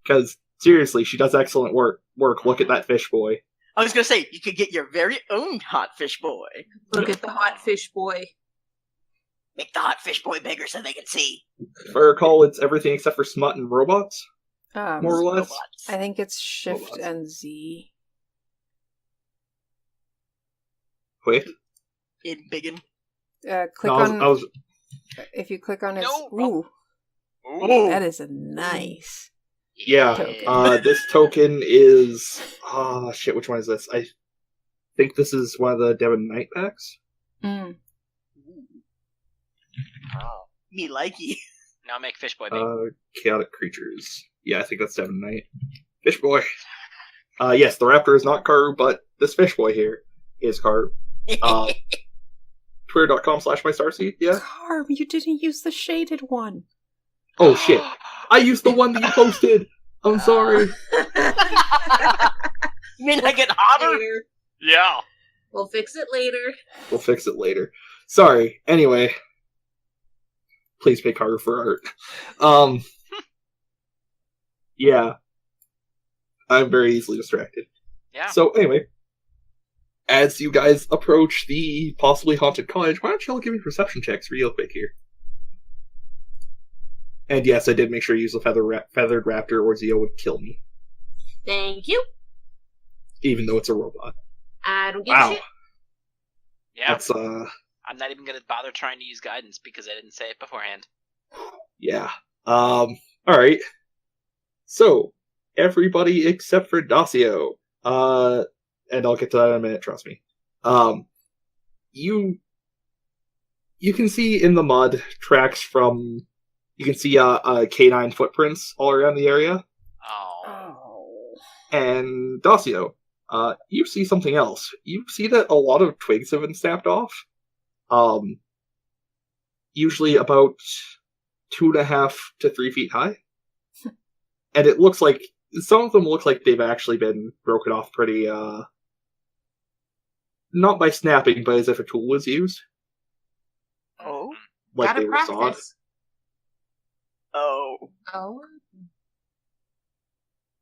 A: Because, seriously, she does excellent work. Look at that fish boy.
B: I was gonna say, you could get your very own hot fish boy.
D: Look at the hot fish boy.
B: Make the hot fish boy bigger so they can see.
A: If I recall, it's everything except for smut and robots,
C: Um,
A: more or less.
B: Robots.
C: I think it's Shift
A: Robots.
C: and Z.
A: Wait.
B: In biggin.
C: Click
A: No,
C: on.
A: I was
C: If you click on his.
E: No.
C: Ooh,
B: Oh,
C: that is a nice.
A: Yeah,
C: Token.
A: this token is... Ah, shit, which one is this? I think this is one of the Devon Knight packs.
C: Mm.
E: Oh.
B: me likey.
E: Now make fish boy big.
A: Chaotic Creatures. Yeah, I think that's Devon Knight. Fish boy. Yes, the raptor is not Karu, but this fish boy here is Karu. Twitter.com/mystarseed, yeah?
C: Garm, you didn't use the shaded one.
A: Oh, shit. I used the one that you posted! I'm sorry.
B: You mean I get hotter?
D: Later.
E: Yeah.
D: We'll fix it later.
A: We'll fix it later. Sorry. Anyway, Please pay Carter for art. Yeah. I'm very easily distracted.
E: Yeah.
A: So, anyway. As you guys approach the possibly haunted cottage, why don't you all give me perception checks real quick here? And yes, I did make sure to use a feathered raptor or Zio would kill me.
D: Thank you.
A: Even though it's a robot.
D: I don't give a shit.
E: Yeah.
A: That's,
E: I'm not even going to bother trying to use guidance because I didn't say it beforehand.
A: yeah. Alright. So, everybody except for Dacio. And I'll get to that in a minute, trust me. You can see in the mud tracks from... You can see canine footprints all around the area.
E: Oh.
A: And Dacio, you see something else. You see that a lot of twigs have been snapped off. Usually about 2.5 to 3 feet high. And it looks like some of them look like they've actually been broken off pretty, not by snapping, but as if a tool was used.
B: Oh.
A: Like
D: Gotta
A: they were sawed.
D: practice.
B: Oh.
D: Oh.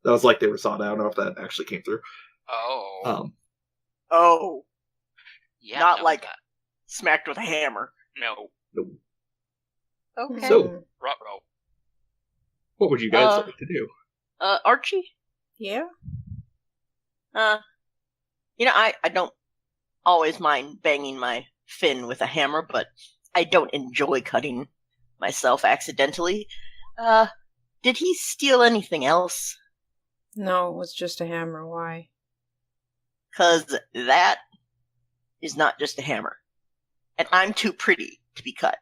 A: That was like they were sawed. I don't know if that actually came through.
E: Oh.
B: Oh.
E: Yeah.
B: Not
E: no,
B: like
E: that.
B: smacked with a hammer.
E: No.
B: Okay.
A: So,
E: Ruh-roh.
A: what would you guys like to do?
B: Archie?
C: Yeah?
B: I don't always mind banging my fin with a hammer, but I don't enjoy cutting myself accidentally. Did he steal anything else?
C: No, it was just a hammer. Why?
B: 'Cause that is not just a hammer. And I'm too pretty to be cut.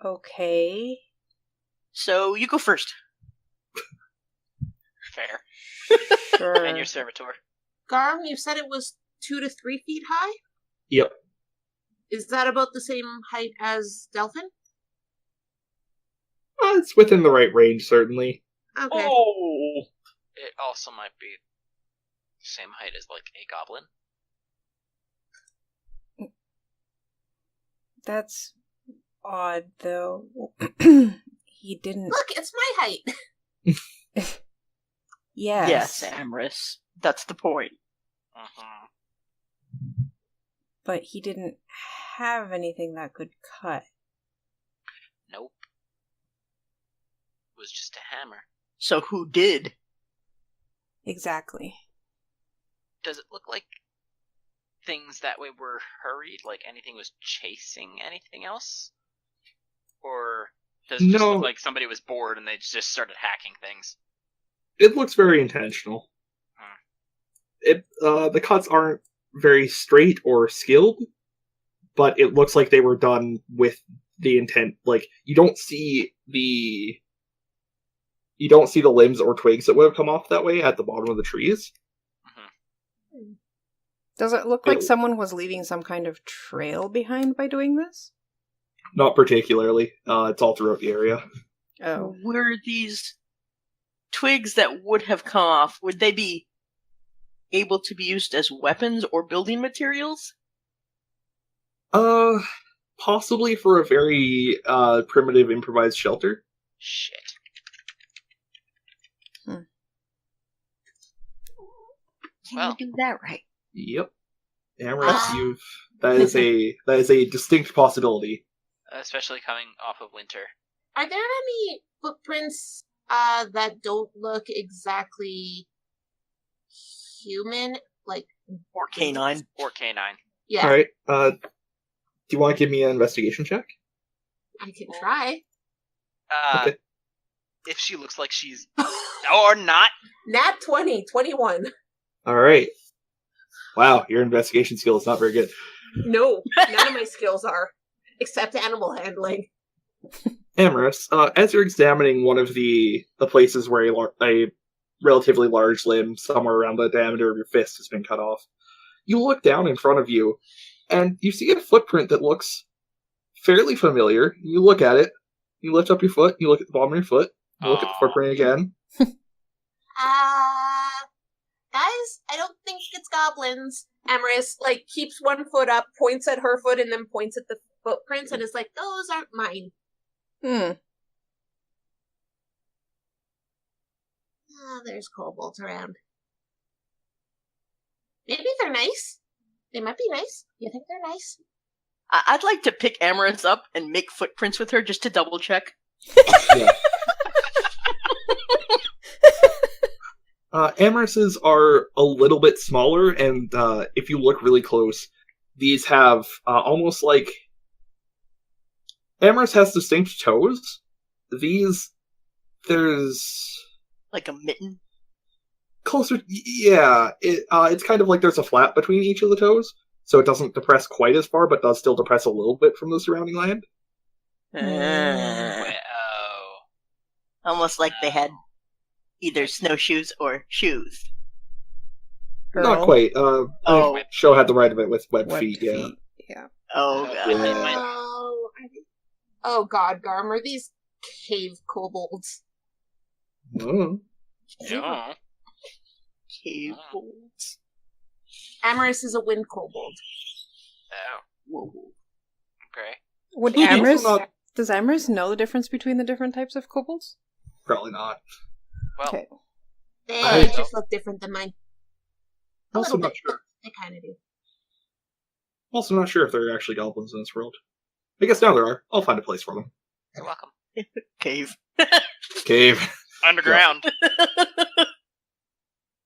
C: Okay.
B: So you go first.
E: Fair.
C: Sure.
E: And your servitor.
D: Garm, you said it was 2 to 3 feet high?
A: Yep.
D: Is that about the same height as Delphin?
A: It's within the right range, certainly.
D: Okay.
B: Oh!
E: It also might be the same height as, like, a goblin.
C: That's odd, though. He didn't.
D: Look, it's my height.
C: Yes.
B: Yes, Amorous. That's the point.
E: Mm-hmm.
C: But he didn't have anything that could cut.
E: Nope. It was just a hammer.
B: So who did?
C: Exactly.
E: Does it look like things that way were hurried? Like anything was chasing anything else? Or does it just
A: No.
E: look like somebody was bored and they just started hacking things?
A: It looks very intentional. The cuts aren't very straight or skilled, but it looks like they were done with the intent. Like, you don't see the limbs or twigs that would have come off that way at the bottom of the trees.
E: Mm-hmm.
C: Does it look like someone was leaving some kind of trail behind by doing this?
A: Not particularly. It's all throughout the area.
C: Oh.
B: Were these twigs that would have come off, would they be able to be used as weapons or building materials?
A: Possibly for a very primitive improvised shelter.
E: Shit.
B: Can
E: Well.
B: you do that right?
A: Yep. Amorous, that is a distinct possibility.
E: Especially coming off of winter.
D: Are there any footprints that don't look exactly human? Like,
B: Or canine?
E: Or canine.
D: yeah,
A: Alright, do you want to give me an investigation check?
D: I can try.
A: Okay.
E: If she looks like she's... or not.
D: Nat 20, 21.
A: Alright. Wow, your investigation skill is not very good.
D: No, none of my skills are, except animal handling.
A: Amorous, as you're examining one of the places where a relatively large limb, somewhere around the diameter of your fist, has been cut off, you look down in front of you, and you see a footprint that looks fairly familiar. You look at it, you lift up your foot, you look at the bottom of your foot, you look at the footprint again.
D: guys, I don't think it's goblins. Amaris, like, keeps one foot up, points at her foot, and then points at the footprints, and is like, those aren't mine. Ah, there's kobolds around. Maybe they're nice. They might be nice. You think they're nice?
B: I'd like to pick Amaranth up and make footprints with her just to double check.
A: Yeah. Amaranths are a little bit smaller, and if you look really close, these have almost like... Amaranth has distinct toes. These, there's...
B: Like a mitten?
A: Closer, yeah. It's kind of like there's a flap between each of the toes, so it doesn't depress quite as far, but does still depress a little bit from the surrounding land.
B: Almost like they had either snowshoes or shoes.
A: Not quite. The show had the right of it with webbed feet, yeah.
B: Oh, God.
A: Yeah.
D: Oh, God, Garm, are these cave kobolds?
A: Oh.
E: Yeah.
B: Cave kobolds.
D: Amaris is a wind kobold.
E: Oh.
B: Whoa.
E: Okay.
C: Would
A: Also
C: Amaris...
A: not-
C: Does Amaris know the difference between the different types of kobolds?
A: Probably not.
E: Well,
C: Okay.
D: They just look different than mine. A
A: Also
D: little
A: not
D: bit.
A: sure.
D: They kind of do.
A: Also not sure if there are actually goblins in this world. I guess now there are. I'll find a place for them.
E: you're welcome.
B: Cave.
A: Cave.
E: Underground.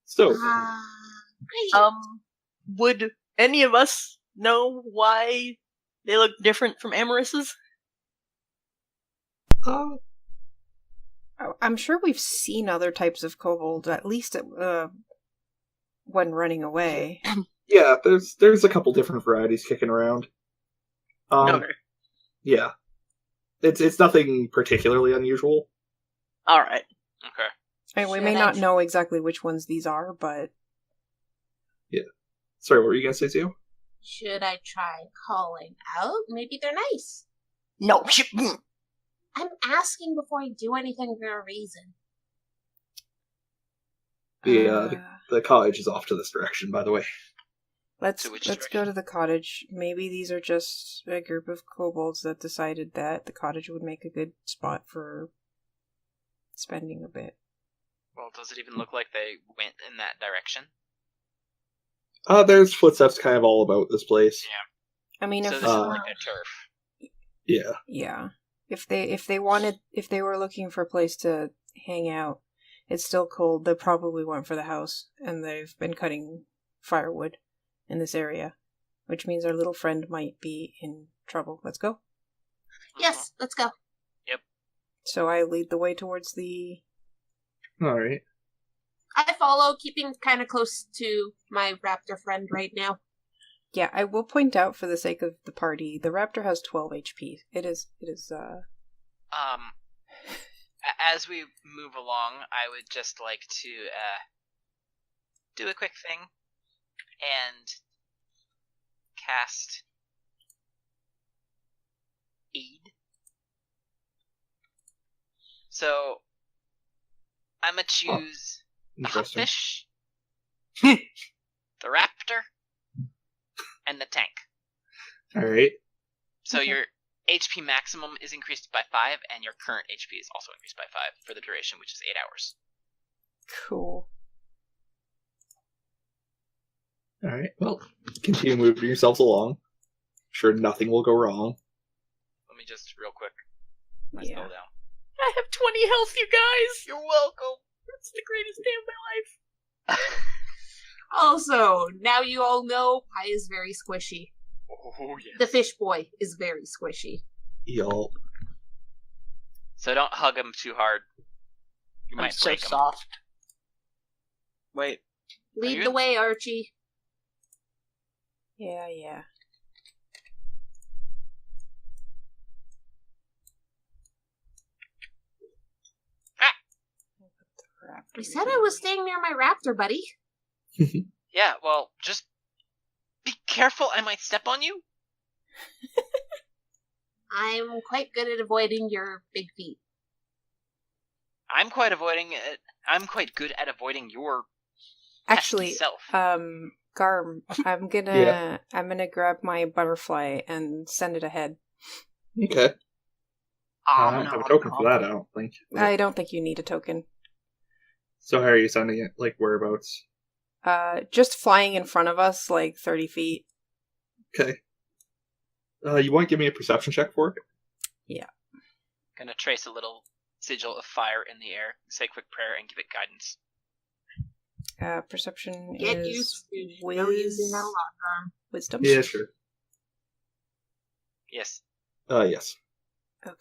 A: So,
D: Great.
B: Would any of us know why they look different from Amaris's?
C: I'm sure we've seen other types of kobolds, at least when running away.
A: yeah, there's a couple different varieties kicking around.
B: Okay.
A: Yeah. It's nothing particularly unusual.
B: Alright.
E: Okay.
C: And we
D: Should
C: may
D: I
C: not know exactly which ones these are, but...
A: Sorry, what were you gonna say, Zio?
D: Should I try calling out? Maybe they're nice.
B: No.
D: I'm asking before I do anything for a reason.
A: The cottage is off to this direction, by the way.
C: Let's
E: To which
C: go
E: direction?
C: to the cottage. Maybe these are just a group of kobolds that decided that the cottage would make a good spot for spending a bit.
E: Well, does it even look like they went in that direction?
A: There's footsteps kind of all about this place.
C: I mean,
E: So
C: if
E: this is like a turf.
A: Yeah.
C: yeah, if they were looking for a place to hang out, it's still cold. They probably went for the house, and they've been cutting firewood in this area, which means our little friend might be in trouble. Let's go.
D: Yes, let's go.
C: So I lead the way towards the...
A: Alright.
D: I follow, keeping kind of close to my raptor friend right now.
C: Yeah, I will point out for the sake of the party, the raptor has 12 HP. It is
E: As we move along, I would just like to do a quick thing and cast Aid. So I'm gonna choose the
A: Interesting.
E: hotfish, the raptor, and the tank.
A: Alright.
E: So
C: Okay.
E: your HP maximum is increased by 5, and your current HP is also increased by 5 for the duration, which is 8 hours.
C: cool.
A: Alright, well, continue moving yourselves along. Sure nothing will go wrong.
E: Let me just real quick. My
C: Yeah.
E: spell down.
B: I have 20 health, you guys!
E: You're welcome.
B: That's the greatest day of my life.
D: Also, now you all know Pi is very squishy.
E: Oh yeah.
D: The fish boy is very squishy.
A: Y'all.
E: So don't hug him too hard. You
B: I'm
E: might
B: so
E: break him.
B: soft. Wait.
D: Lead
E: you
D: the
E: in?
D: way, Archie.
C: Yeah.
D: I said I was staying near my raptor, buddy.
E: Yeah, well, just be careful. I might step on you.
D: I'm quite good at avoiding your big feet.
E: I'm quite good at avoiding your
C: Actually,
E: self.
C: Garm, I'm gonna grab my butterfly and send it ahead.
A: Okay. I don't have a token for that, I don't think.
C: I don't think you need a token.
A: So how are you sending it? Like, whereabouts?
C: Just flying in front of us, like 30 feet.
A: Okay. You want to give me a perception check for it?
C: Yeah.
E: Gonna trace a little sigil of fire in the air, say a quick prayer, and give it guidance.
C: Perception
D: Get
C: is
D: used to no using that a lot, Garm.
C: wisdom?
A: Yeah, sure.
E: Yes.
A: Yes.
C: Okay.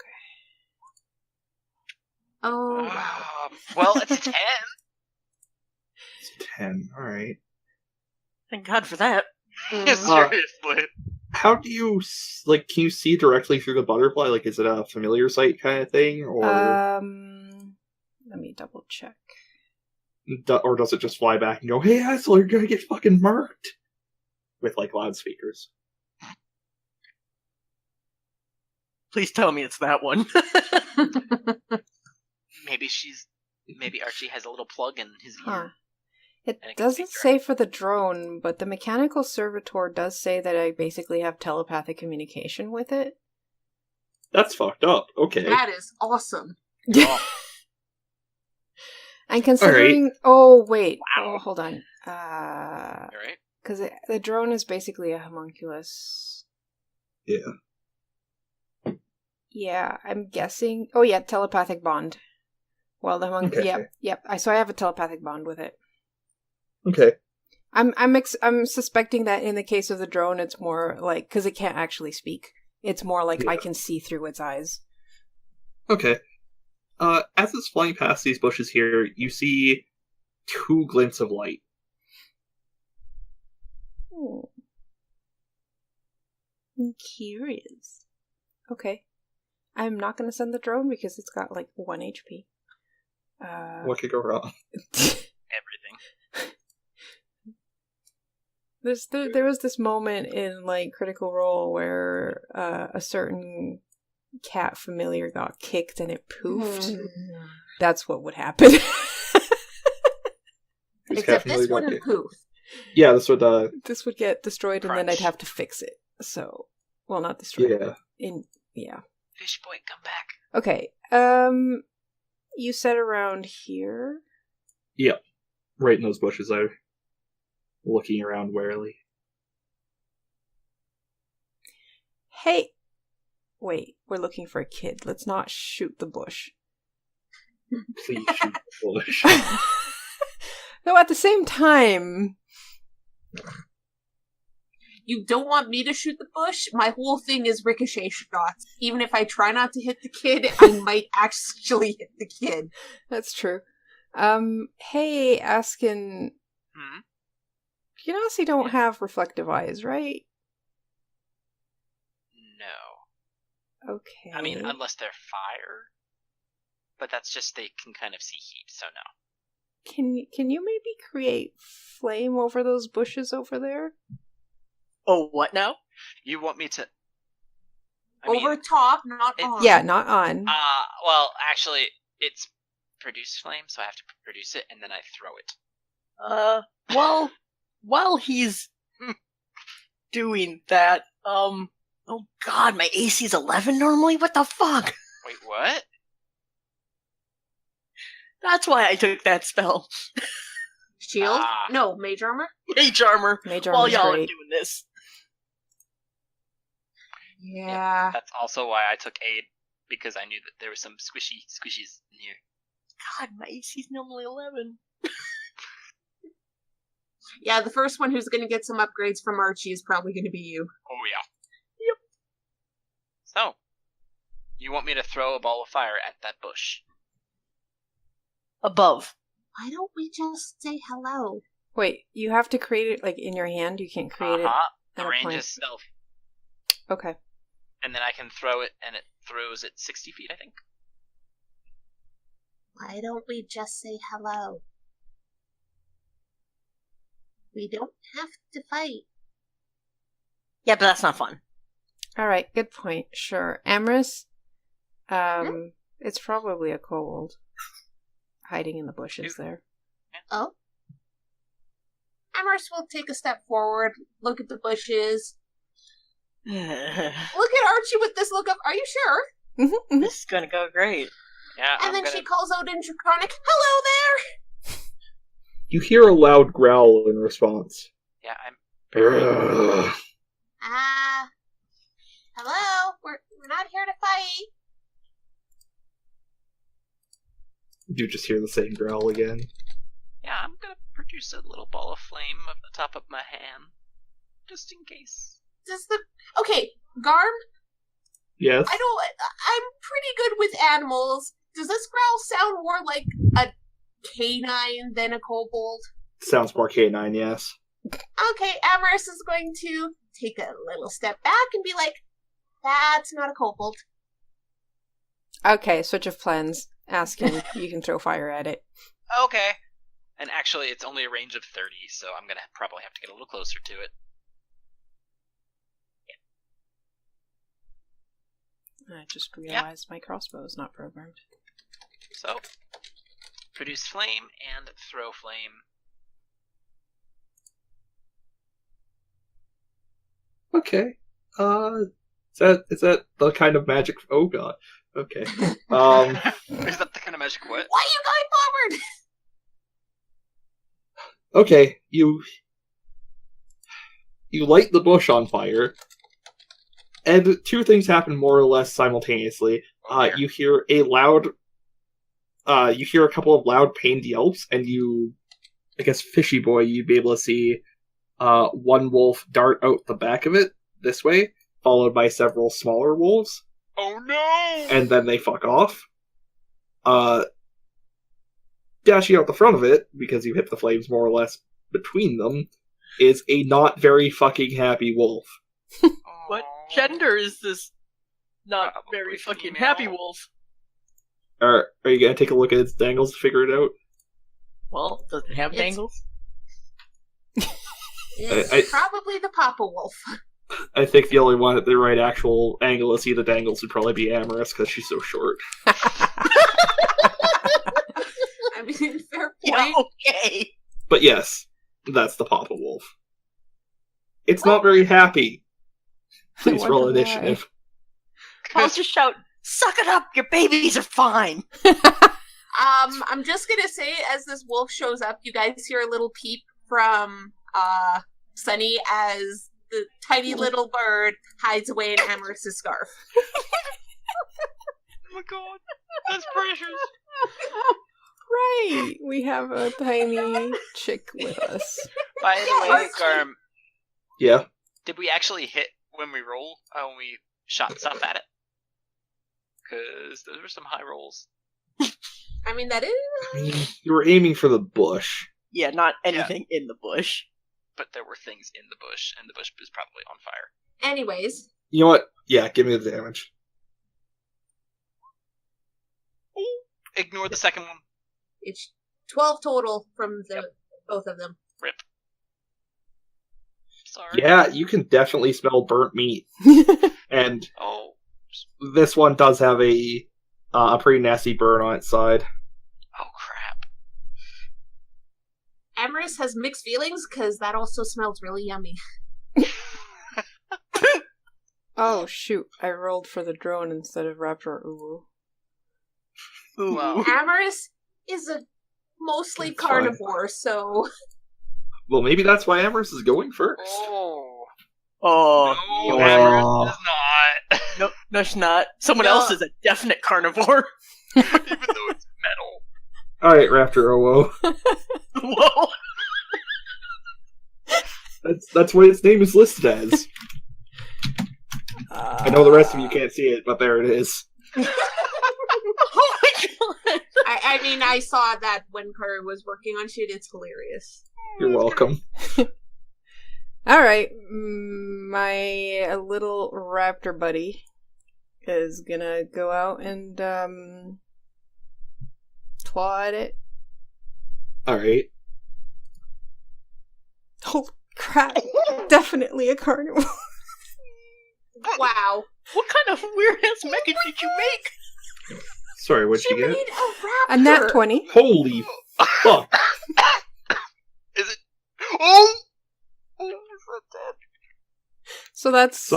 D: Oh, wow.
E: Well, it's a 10.
A: It's a 10. Alright.
B: Thank God for that.
E: Seriously.
A: How do you, like, can you see directly through the butterfly? Like, is it a familiar sight kind of thing? Or
C: Let me double check.
A: or does it just fly back and go, hey, asshole, you're gonna get fucking murked? With, like, loudspeakers.
B: Please tell me it's that one.
E: Maybe Archie has a little plug in his ear.
C: It
E: And it can
C: doesn't
E: speak
C: say for the drone, but the mechanical servitor does say that I basically have telepathic communication with it.
A: That's fucked up. Okay.
D: That is awesome.
E: Oh.
C: And considering... Oh, wait.
E: Wow.
C: Oh, hold on.
E: Alright.
C: Because the drone is basically a homunculus.
A: Yeah.
C: Yeah, I'm guessing... Oh, yeah, telepathic bond. Well, the
A: Okay.
C: Yep. So I have a telepathic bond with it.
A: Okay.
C: I'm suspecting that in the case of the drone, it's more like... Because it can't actually speak. It's more like I can see through its eyes.
A: Okay. As it's flying past these bushes here, you see 2 glints of light.
C: Oh. I'm curious. Okay. I'm not going to send the drone because it's got like 1 HP.
A: What could go wrong?
E: Everything.
C: There was this moment in like Critical Role where a certain cat familiar got kicked and it poofed. That's what would happen.
D: Except this wouldn't poof.
A: Yeah, this would
C: This would get destroyed and then I'd have to fix it. So, well, not destroyed.
A: Yeah.
E: Fish boy, come back.
C: Okay. You said around here?
A: Yep. Right in those bushes there. Looking around warily.
C: Hey! Wait, we're looking for a kid. Let's not shoot the bush.
A: Please shoot the bush.
C: Though at the same time...
D: You don't want me to shoot the bush? My whole thing is ricochet shots. Even if I try not to hit the kid, I might actually hit the kid.
C: That's true. Hey, Askin... You honestly don't have reflective eyes, right?
E: No.
C: Okay.
E: I mean, unless they're fire. But that's just they can kind of see heat, so no.
C: Can you maybe create flame over those bushes over there?
B: Oh, what now?
E: You want me to...
D: Over top, not on.
C: Yeah, not on.
E: Well, actually, it's produce flame, so I have to produce it, and then I throw it.
B: Well, while he's doing that, oh god, my AC's 11 normally? What the fuck?
E: Wait, what?
B: That's why I took that spell.
D: Shield? No, mage armor?
B: Mage armor.
C: Mage
B: While
C: armor's
B: y'all are
C: great.
B: doing this.
D: Yeah.
E: That's also why I took aid, because I knew that there were some squishies in here.
B: God, my AC's normally 11.
D: Yeah, the first one who's going to get some upgrades from Archie is probably going to be you.
E: Oh, yeah.
B: Yep.
E: So, you want me to throw a ball of fire at that bush?
B: Above.
D: Why don't we just say hello?
C: Wait, you have to create it like in your hand? You can't create it
E: The
C: at a
E: range
C: point?
E: is stealth.
C: Okay.
E: And then I can throw it, and it throws at 60 feet, I think.
D: Why don't we just say hello? We don't have to fight.
B: Yeah, but that's not fun.
C: Alright, good point. Sure. Amorous? It's probably a kobold. Hiding in the bushes there.
D: Oh? Amherst will take a step forward, look at the bushes,
B: this
D: look at Archie with this look of, are you sure?
B: is gonna go great.
E: Yeah,
D: And then she calls out in Draconic, hello there!
A: You hear a loud growl in response.
E: Yeah, I'm.
A: Ugh.
D: Hello? We're not here to fight.
A: You just hear the same growl again.
E: Yeah, I'm gonna produce a little ball of flame at the top of my hand, just in case.
D: Okay, Garm,
A: Yes?
D: I'm pretty good with animals. Does this growl sound more like a canine than a kobold?
A: Sounds more canine, yes.
D: Okay, Amherst is going to take a little step back and be like, that's not a kobold.
C: Okay, switch of plans. Asking, you can throw fire at it.
E: Okay. And actually, it's only a range of 30, so I'm gonna probably have to get a little closer to it.
C: I just realized my crossbow is not programmed.
E: So, produce flame and throw flame.
A: Okay. Is that the kind of magic? Oh god. Okay.
E: Is that the kind of magic what?
D: Why are you going forward?
A: Okay, you light the bush on fire, and two things happen more or less simultaneously.
E: There.
A: You hear a couple of loud pained yelps, and I guess Fishy Boy, you'd be able to see one wolf dart out the back of it this way, followed by several smaller wolves.
E: Oh no!
A: And then they fuck off. Dashing out the front of it, because you hit the flames more or less between them, is a not very fucking happy wolf.
B: What gender is this not
E: Probably
B: very fucking
E: female.
B: happy wolf?
A: Are you gonna take a look at its dangles to figure it out?
B: Well, does it have
D: It's-
B: dangles?
D: It's probably the Papa Wolf.
A: I think the only one at the right actual angle to see the dangles would probably be Amorous, because she's so short.
D: I mean, fair point.
B: Yeah, okay.
A: But yes, that's the Papa Wolf. It's not very happy. Please
C: I
A: roll
C: wonder
A: initiative.
B: I'll just shout, suck it up, your babies are fine.
D: I'm just gonna say, as this wolf shows up, you guys hear a little peep from Sunny as the tiny little bird hides away in Amorous's scarf.
E: Oh my god, that's precious.
C: Right, we have a tiny chick with us.
E: By the way, Garm,
A: Yeah.
E: did we actually hit when we roll? When we shot stuff at it? Because those were some high rolls.
D: I mean, that is...
A: I mean, you were aiming for the bush.
B: Yeah, not anything in the bush.
E: But there were things in the bush, and the bush is probably on fire.
D: Anyways,
A: You know what? Yeah, give me the damage.
E: Ignore the second one.
D: it's 12 total from the both of them.
E: Rip. Sorry.
A: Yeah, you can definitely smell burnt meat. And
E: Oh.
A: this one does have a pretty nasty burn on its side.
E: Oh crap.
D: Amorous has mixed feelings because that also smells really yummy.
C: Oh shoot, I rolled for the drone instead of Raptor Uwu.
B: Ooh.
E: Wow.
D: Amorous is a mostly
A: It's fine.
D: carnivore, so...
A: Well, maybe that's why Amorous is going first.
E: Oh.
B: Oh,
E: No,
A: Oh.
E: Amorous is not.
B: no, it's not. Someone
D: No.
B: else is a definite carnivore.
E: Even though it's metal.
A: Alright, Raptor OO.
B: Whoa.
A: That's what its name is listed as. I know the rest of you can't see it, but there it is.
B: Oh my god.
D: I mean, I saw that when Kara was working on shit. It's hilarious.
A: You're welcome.
C: Alright, my little raptor buddy is gonna go out and claw at it.
A: Alright.
C: Oh crap, definitely a carnivore.
D: Wow.
B: What kind of weird ass mecha did you make?
A: Sorry, what'd
D: She
A: you
D: made
A: get?
D: a raptor!
C: A nat 20.
A: Holy fuck.
E: Is it? Oh! Oh, is that dead?
C: So that's,
A: So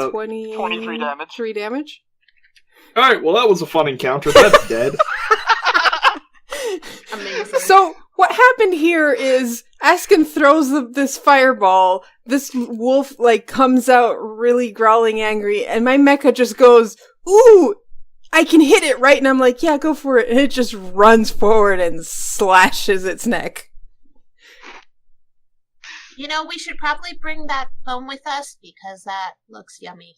A: that's,
E: 23 damage.
C: 3 damage?
A: Alright, well that was a fun encounter. That's dead.
D: Amazing.
C: So, what happened here is Askin throws this fireball, this wolf, comes out really growling angry, and my mecha just goes, ooh, I can hit it, right? And I'm like, yeah, go for it. And it just runs forward and slashes its neck.
D: You know, we should probably bring that home with us because that looks yummy.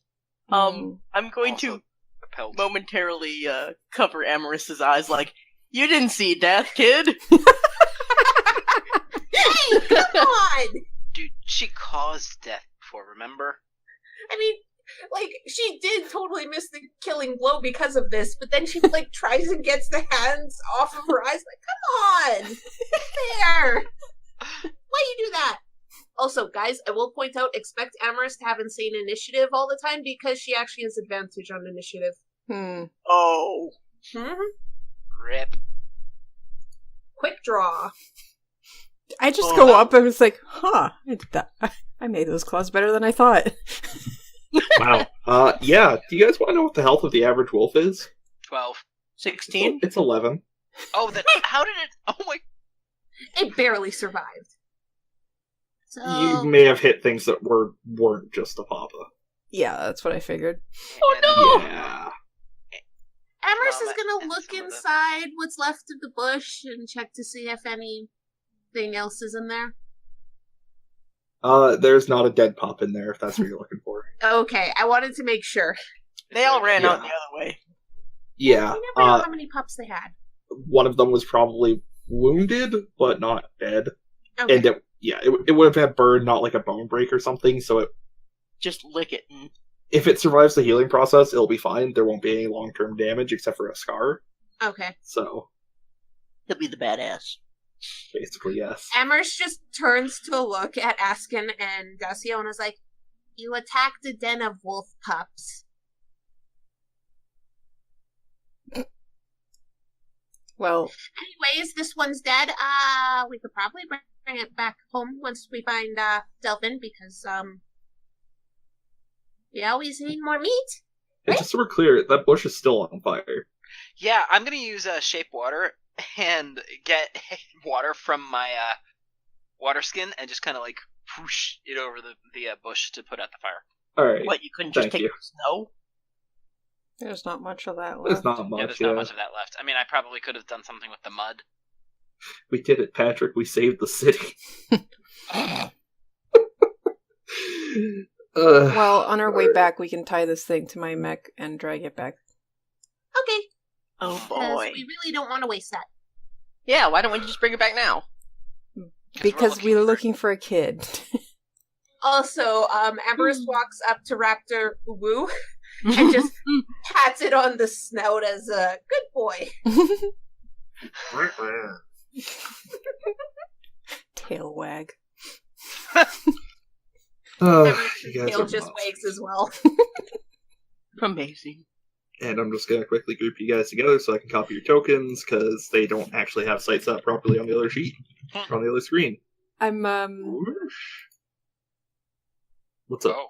B: I'm going
E: Also
B: to
E: repelled.
B: momentarily cover Amoris's eyes like, you didn't see death, kid!
D: Hey, come on!
E: Dude, she caused death before, remember?
D: I mean, she did totally miss the killing blow because of this, but then she, tries and gets the hands off of her eyes. Come on! There! Why you do that? Also, guys, I will point out, expect Amaris to have insane initiative all the time because she actually has advantage on initiative.
B: Oh.
E: Rip.
D: Quick draw.
C: I just go up and it's like, I did that. I made those claws better than I thought.
A: Wow. Yeah, do you guys want to know what the health of the average wolf is?
E: 12.
B: 16?
A: It's 11.
E: Oh, how did it... Oh my...
D: It barely survived. So,
A: You may have hit things that weren't just a papa.
C: Yeah, that's what I figured.
B: Oh no!
A: Yeah.
D: Amaris
E: Well,
D: is gonna
E: and
D: look
E: some of the-
D: inside what's left of the bush and check to see if anything else is in there.
A: There's not a dead pup in there, if that's what you're looking for.
D: Okay, I wanted to make sure.
B: They all ran out
A: Yeah.
B: the other way.
A: Yeah.
D: You never know how many pups they had.
A: One of them was probably wounded, but not dead.
D: Okay.
A: And it would have had burn, not like a bone break or something, so
B: Just lick it and...
A: if it survives the healing process, it'll be fine. There won't be any long-term damage except for a scar.
D: Okay.
A: So,
B: He'll be the badass.
A: basically, yes.
D: Amaris just turns to look at Askin and Dacio and is like, you attacked a den of wolf pups.
C: Well,
D: Anyways, this one's dead. We could probably bring it back home once we find Delvin because we always need more meat.
A: And just so we're clear, that bush is still on fire.
E: Yeah, I'm gonna use shape water and get water from my water skin and just kind of whoosh it over the bush to put out the fire.
A: Alright.
B: What, you couldn't just
A: Thank
B: take
A: you.
B: the snow?
C: there's not much of that
A: There's
C: left.
A: not much.
E: Yeah, there's not much of that left. I mean, I probably could have done something with the mud.
A: We did it, Patrick. We saved the city.
C: Well, on our way back, we can tie this thing to my mech and drag it back.
D: Okay,
B: Oh
D: because
B: boy.
D: we really don't want to waste that.
B: Yeah, why don't we just bring it back now?
C: Because we were looking for a kid.
D: Also, Amaris walks up to Raptor Woo and just pats it on the snout as a good boy.
C: Tail wag.
A: You guys
D: Tail
A: are
D: just
A: nuts.
D: wags as well.
B: Amazing.
A: And I'm just gonna quickly group you guys together so I can copy your tokens, because they don't actually have sites set up properly on the other sheet. Or on the other screen.
C: I'm,
A: What's up?
E: Oh.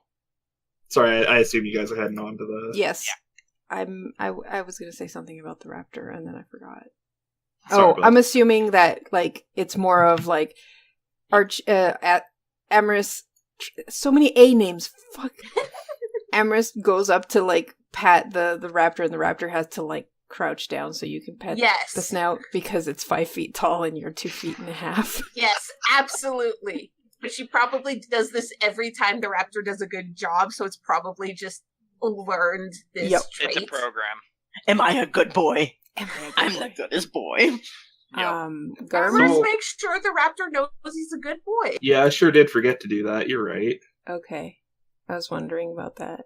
A: Sorry, I assume you guys are heading on to the...
C: yes. I was gonna say something about the raptor, and then I forgot.
A: Sorry about
C: I'm
A: that.
C: assuming that, it's more of, Amaris... So many A names. Fuck. Amaris goes up to, pat the raptor, and the raptor has to, crouch down so you can pet
D: Yes.
C: the snout because it's 5 feet tall and you're 2.5 feet.
D: Yes, absolutely. But she probably does this every time the raptor does a good job, so it's probably just learned this
C: Yep.
D: trait.
E: It's a program.
B: Am I a good boy?
C: Am I a
B: I'm
C: good
B: the
C: boy?
B: goodest boy.
C: Garm?
D: Amaris
A: So-
D: makes sure the raptor knows he's a good boy.
A: Yeah, I sure did forget to do that. You're right.
C: Okay. I was wondering about that.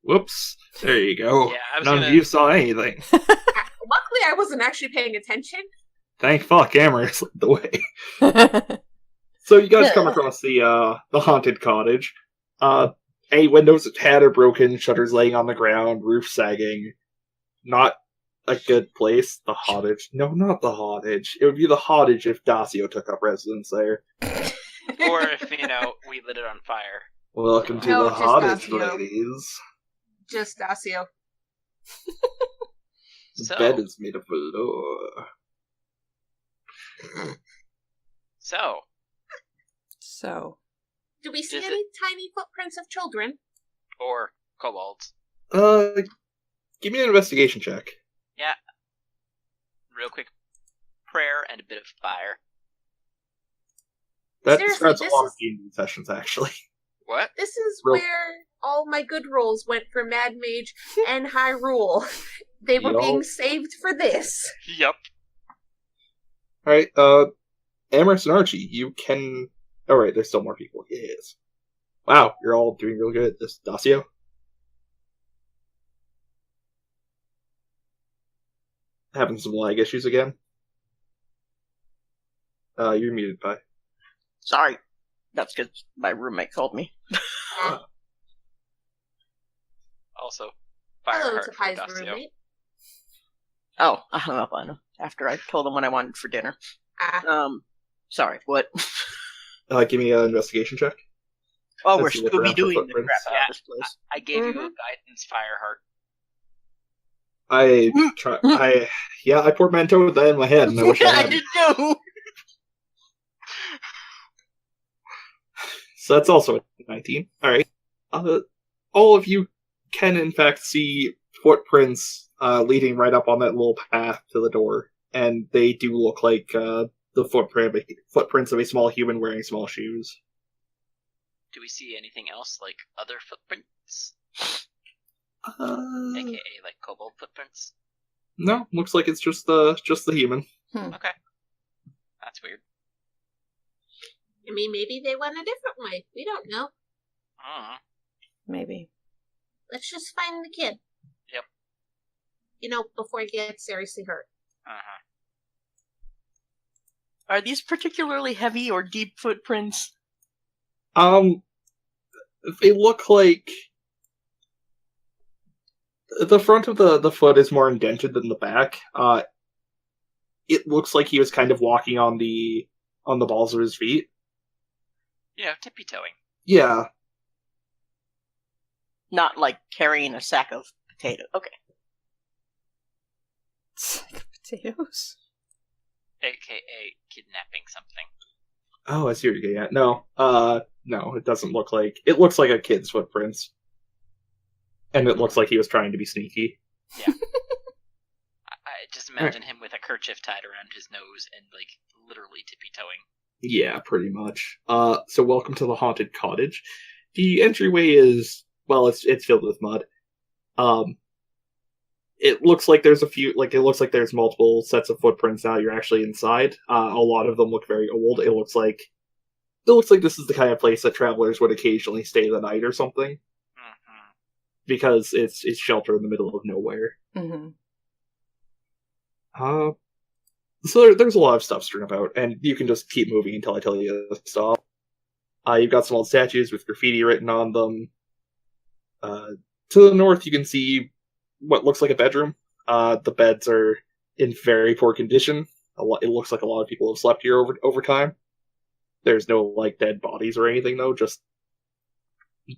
A: Whoops. There you go.
E: Yeah, I was
A: None
E: gonna-
A: of you saw anything.
D: Luckily, I wasn't actually paying attention.
A: Thank fuck, Amaris led the way. So you guys come across the Haunted Cottage. Any windows had are broken, shutters laying on the ground, roof sagging. Not a good place. The Cottage. No, not the Cottage. It would be the Cottage if Dacio took up residence there.
E: Or if, we lit it on fire.
A: Welcome to
D: No,
A: the
D: just
A: hottest,
D: Dacio.
A: ladies.
D: Just Dacio.
A: The
E: So,
A: bed is made of velour.
E: so,
D: Do we see
E: Is
D: any tiny footprints of children?
E: or kobolds.
A: Give me an investigation check.
E: Yeah. Real quick prayer and a bit of fire.
A: That
D: Seriously,
A: describes a
D: this
A: lot of
D: is-
A: D&D sessions, actually.
E: What?
D: This is
A: Real-
D: where all my good rolls went for Mad Mage and High Rule. They were
A: Yup.
D: being saved for this.
E: Yup.
A: Alright, Amherst and Archie, you can... Oh, right, there's still more people. Yes. Wow, you're all doing real good at this. Dacio? Having some lag issues again? You're muted, Pi.
B: Sorry. That's because my roommate called me.
E: Also,
D: Hello
E: Fireheart
D: to
E: for
D: Pai's
E: Dacio.
D: roommate.
B: Oh, I hung up on him after I told him what I wanted for dinner. Sorry, what?
A: Give me an investigation check.
B: Oh,
A: Let's
B: we're
A: see what they're after
B: Scooby-Dooing the
A: footprints.
B: crap out of this place.
E: I gave you a
D: Mhm.
E: guidance, Fireheart.
A: I portmanteau that in my head, and I wish I
B: I
A: had.
B: didn't know.
A: So that's also a 19. Alright. All of you can, in fact, see footprints leading right up on that little path to the door. And they do look like the footprints of a small human wearing small shoes.
E: Do we see anything else, like other footprints?
A: Uh,
E: AKA, like kobold footprints?
A: no, looks like it's just the human.
E: Okay. That's weird.
D: I mean, maybe they went a different way. We don't know.
C: Maybe.
D: Let's just find the kid.
E: Yep.
D: Before he gets seriously hurt.
E: Uh-huh.
B: Are these particularly heavy or deep footprints?
A: They look like the front of the foot is more indented than the back. It looks like he was kind of walking on the balls of his feet.
E: Tippy-toeing.
A: Yeah.
B: Not like carrying a sack of potatoes. Okay.
C: Potatoes?
E: AKA kidnapping something.
A: Oh, I see what you're getting at. No, no, it doesn't look like. It looks like a kid's footprints, and it looks like he was trying to be sneaky.
E: I just imagine him with a kerchief tied around his nose and, literally tippy-toeing.
A: Yeah, pretty much. So welcome to the Haunted Cottage. The entryway is, well, it's filled with mud. It looks like there's there's multiple sets of footprints now you're actually inside. A lot of them look very old. It looks like this is the kind of place that travelers would occasionally stay the night or something.
E: Mm-hmm.
A: Because it's sheltered in the middle of nowhere.
C: Mm-hmm.
A: So there's a lot of stuff strewn about, and you can just keep moving until I tell you to stop. You've got some old statues with graffiti written on them. To the north, you can see what looks like a bedroom. The beds are in very poor condition. It looks like a lot of people have slept here over time. There's no dead bodies or anything though, just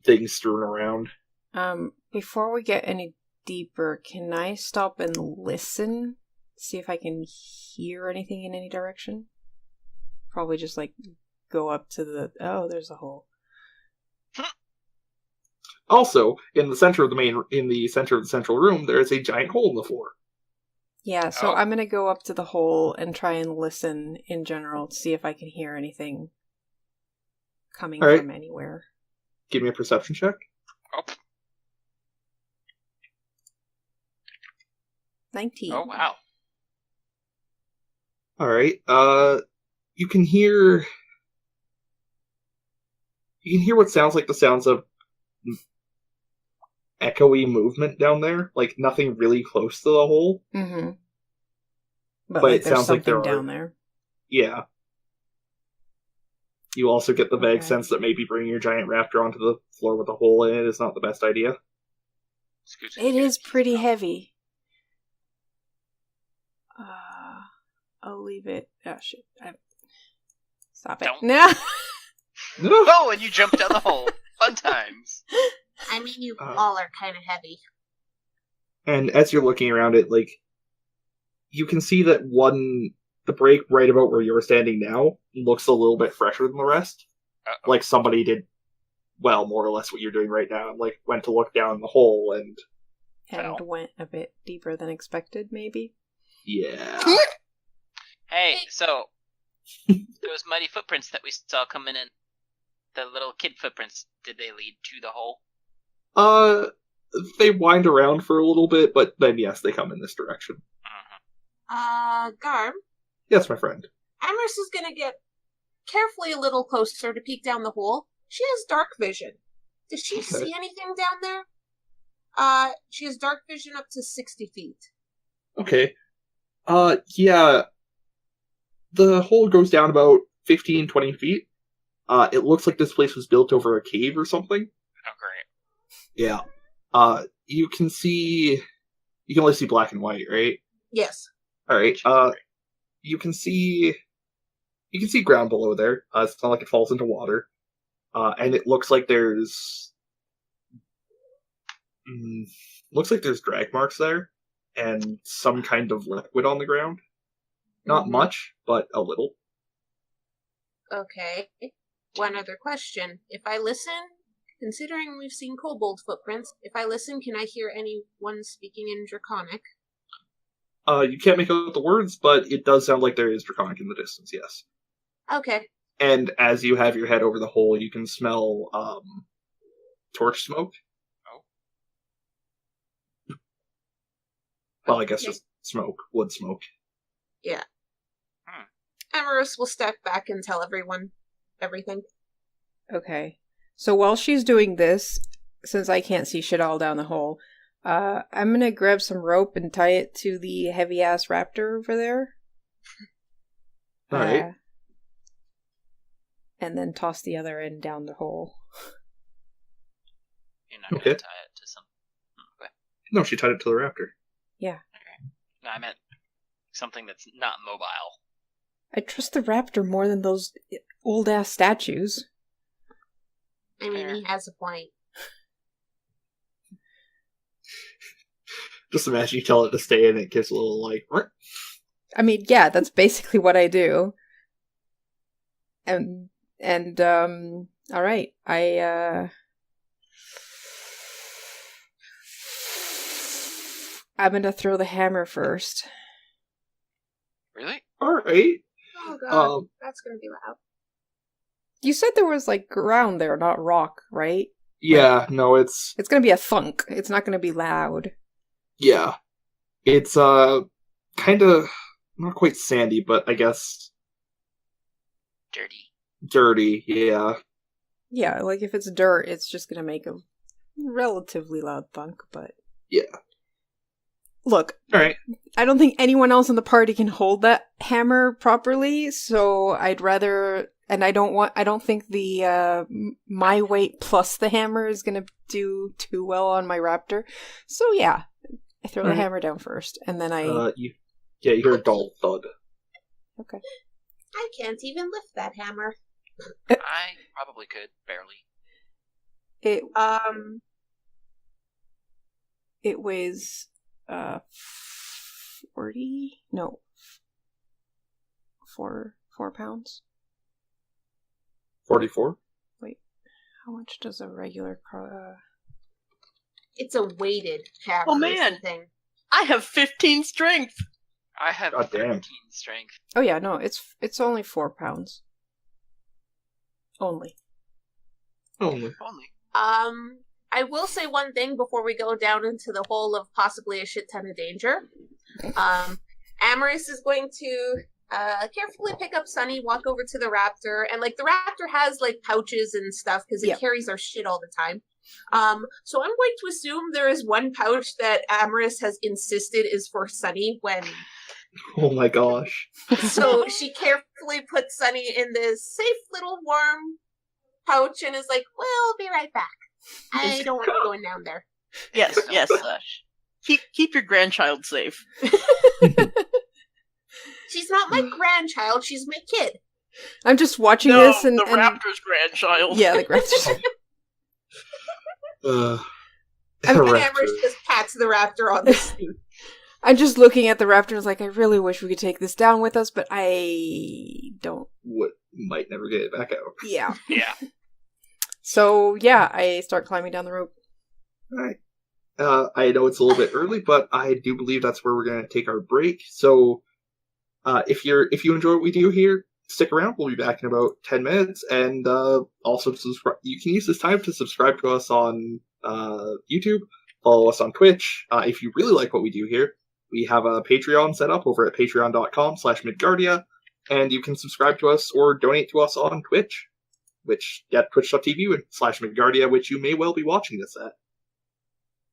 A: things strewn around.
C: Before we get any deeper, can I stop and listen? See if I can hear anything in any direction? Probably just go up to there's a hole.
A: Also, in the center of the central room, there is a giant hole in the floor.
C: Yeah, so
E: Oh.
C: I'm gonna go up to the hole and try and listen in general to see if I can hear anything coming
A: All right.
C: from anywhere.
A: Give me a perception check.
E: Oh,
C: 19.
E: oh wow.
A: All right. You can hear what sounds like the sounds of echoey movement down there. Nothing really close to the hole.
C: Mm-hmm.
A: But
C: But
A: it
C: there's
A: sounds like
C: something
A: there are-
C: down there.
A: Yeah. You also get the vague
C: Okay.
A: sense that maybe bringing your giant raptor onto the floor with a hole in it is not the best idea.
E: Scoot,
C: It is pretty heavy. I'll leave it. Oh shit! Stop it!
E: Don't.
C: No.
E: Oh, and you jumped down the hole. Fun times.
D: I mean, you all are kind of heavy.
A: And as you're looking around it, like, you can see that the break right about where you're standing now looks a little bit fresher than the rest.
E: Uh-oh.
A: Like somebody did, well, more or less what you're doing right now, and like went to look down the hole, and
C: went a bit deeper than expected, maybe.
A: yeah.
E: Hey, so those muddy footprints that we saw coming in, the little kid footprints, did they lead to the hole?
A: They wind around for a little bit, but then yes, they come in this direction.
D: Garm?
A: Yes, my friend.
D: Amherst is gonna get carefully a little closer to peek down the hole. She has dark vision. Does she see anything down there? She has dark vision up to 60 feet.
A: Okay. Yeah. The hole goes down about 15, 20 feet. It looks like this place was built over a cave or something.
E: Oh, great.
A: Yeah. You can only see black and white, right?
D: Yes.
A: Alright, you can see ground below there. It's not like it falls into water. And it looks like there's drag marks there, and some kind of liquid on the ground. Not much, but a little.
D: Okay. One other question. If I listen, considering we've seen kobold footprints, if I listen, can I hear anyone speaking in Draconic?
A: You can't make out the words, but it does sound like there is Draconic in the distance, yes.
D: Okay.
A: And as you have your head over the hole, you can smell, torch smoke.
E: Oh.
A: Well, I guess just smoke. Wood smoke.
D: Yeah. Amherst will step back and tell everyone everything.
C: Okay. So while she's doing this, since I can't see shit all down the hole, I'm gonna grab some rope and tie it to the heavy-ass raptor over there.
A: Alright.
C: And then toss the other end down the hole.
E: You're not going to tie it to some... Okay.
A: No, she tied it to the raptor.
C: Yeah.
E: Okay. No, I meant something that's not mobile.
C: I trust the raptor more than those old-ass statues.
D: I mean, he has a point.
A: Just imagine you tell it to stay and it gives a little, like...
C: I mean, yeah, that's basically what I do. And alright, I'm gonna throw the hammer first.
E: Really?
A: Alright.
D: Oh god, that's gonna be loud.
C: You said there was, like, ground there, not rock, right?
A: Yeah, no, it's...
C: It's gonna be a thunk. It's not gonna be loud.
A: Yeah. It's, kinda... not quite sandy, but I guess... Dirty, yeah.
C: Yeah, like, if it's dirt, it's just gonna make a relatively loud thunk, but...
A: Yeah.
C: Look,
A: alright.
C: I don't think anyone else in the party can hold that hammer properly, so I'd rather... And I don't think the, my weight plus the hammer is gonna do too well on my raptor. So yeah, I throw the hammer down first, and then I...
A: you hear a dull thud.
C: Okay.
D: I can't even lift that hammer.
E: I probably could, barely.
C: It weighs, 40? No. 4 pounds?
A: 44?
C: Wait, how much does a regular
D: It's a weighted hammer.
B: Oh man,
D: thing.
B: I have 15 strength.
E: I have 13 strength.
C: Oh yeah, no, it's only 4 pounds. Only.
D: I will say one thing before we go down into the hole of possibly a shit ton of danger. Amorous is going to carefully pick up Sunny, walk over to the raptor, and like the raptor has like pouches and stuff because it carries our shit all the time. So I'm going to assume there is one pouch that Amorous has insisted is for Sunny when...
A: Oh my gosh.
D: So she carefully puts Sunny in this safe little warm pouch and is like, well, I'll be right back. I don't want to be going down there.
B: Yes. Keep your grandchild safe.
D: She's not my grandchild, she's my kid.
C: I'm just watching
B: No,
C: this and
B: the raptor's grandchild.
C: yeah, the raptors.
D: Amherst just pats the raptor on the snoot.
C: I'm just looking at the raptors like, I really wish we could take this down with us, but I don't.
A: What might never get it back out.
C: Yeah.
E: Yeah.
C: So, yeah, I start climbing down the rope.
A: Alright. I know it's a little bit early, but I do believe that's where we're going to take our break. So, if you enjoy what we do here, stick around. We'll be back in about 10 minutes, and also subscribe. You can use this time to subscribe to us on YouTube, follow us on Twitch. If you really like what we do here, we have a Patreon set up over at patreon.com/Midgardia, and you can subscribe to us or donate to us on Twitch, which at twitch.tv/Midgardia, which you may well be watching this at.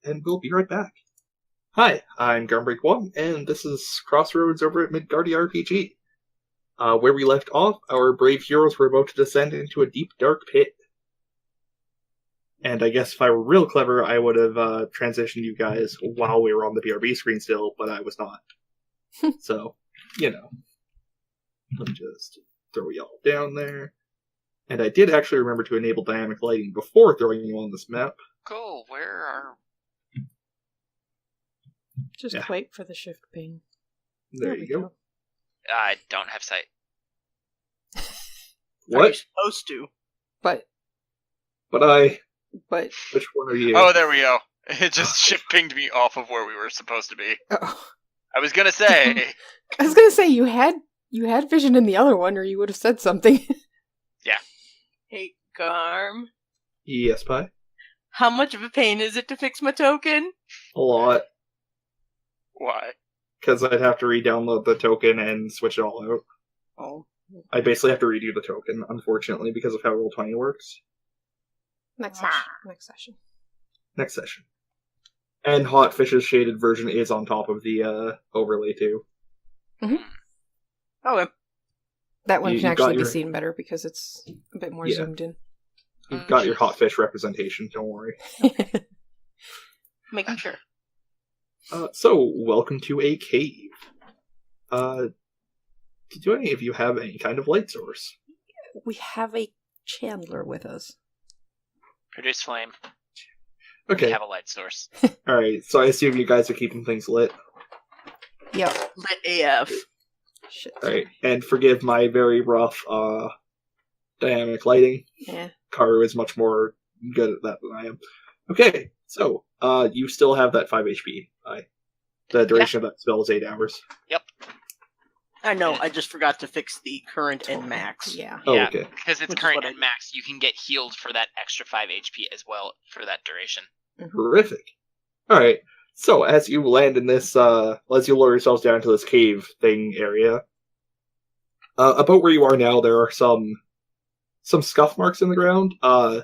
A: And we'll be right back. Hi, I'm Garm 1, and this is Crossroads over at Midgardia RPG. Where we left off, our brave heroes were about to descend into a deep, dark pit. And I guess if I were real clever, I would have transitioned you guys while we were on the BRB screen still, but I was not. So, let me just throw y'all down there. And I did actually remember to enable dynamic lighting before throwing you on this map.
E: Cool. Where are...
C: Just wait for the shift ping.
A: There you go.
E: I don't have sight.
B: Are
A: What?
B: you supposed to?
C: But
A: Which one are you?
E: Oh, there we go. It just shift pinged me off of where we were supposed to be.
C: oh.
E: I was gonna say...
C: I was gonna say you had vision in the other one, or you would have said something.
B: Hey, Garm.
A: Yes, Pi?
B: How much of a pain is it to fix my token?
A: A lot.
E: Why?
A: Because I'd have to re-download the token and switch it all out.
B: Oh.
A: I basically have to redo the token, unfortunately, because of how Roll20 works.
C: Next session.
A: Next session. And Hot Fish's shaded version is on top of the overlay, too.
B: Oh,
C: That one
A: You
C: can actually
A: got
C: be
A: your-
C: seen better because it's a bit more
A: Yeah.
C: zoomed in.
A: You've got your Hot Fish representation, don't worry.
B: making sure.
A: So, welcome to a cave. Do any of you have any kind of light source?
C: We have a Chandler with us.
E: Produce flame.
A: Okay,
E: We have a light source.
A: alright, so I assume you guys are keeping things lit.
C: Yep.
B: Lit AF.
C: Shit.
A: Alright, and forgive my very rough, dynamic lighting.
C: Yeah.
A: Karu is much more good at that than I am. Okay, so, you still have that 5 HP. The duration of that spell is 8 hours.
E: Yep.
B: I know, I just forgot to fix the current and max.
C: Yeah.
A: Oh,
E: Yeah,
A: okay.
E: because it's
B: Which is
E: current
B: what I
E: and max. You can get healed for that extra 5 HP as well for that duration.
A: Terrific. Alright, so as you land in this, as you lower yourselves down to this cave thing area, about where you are now, there are some scuff marks in the ground. How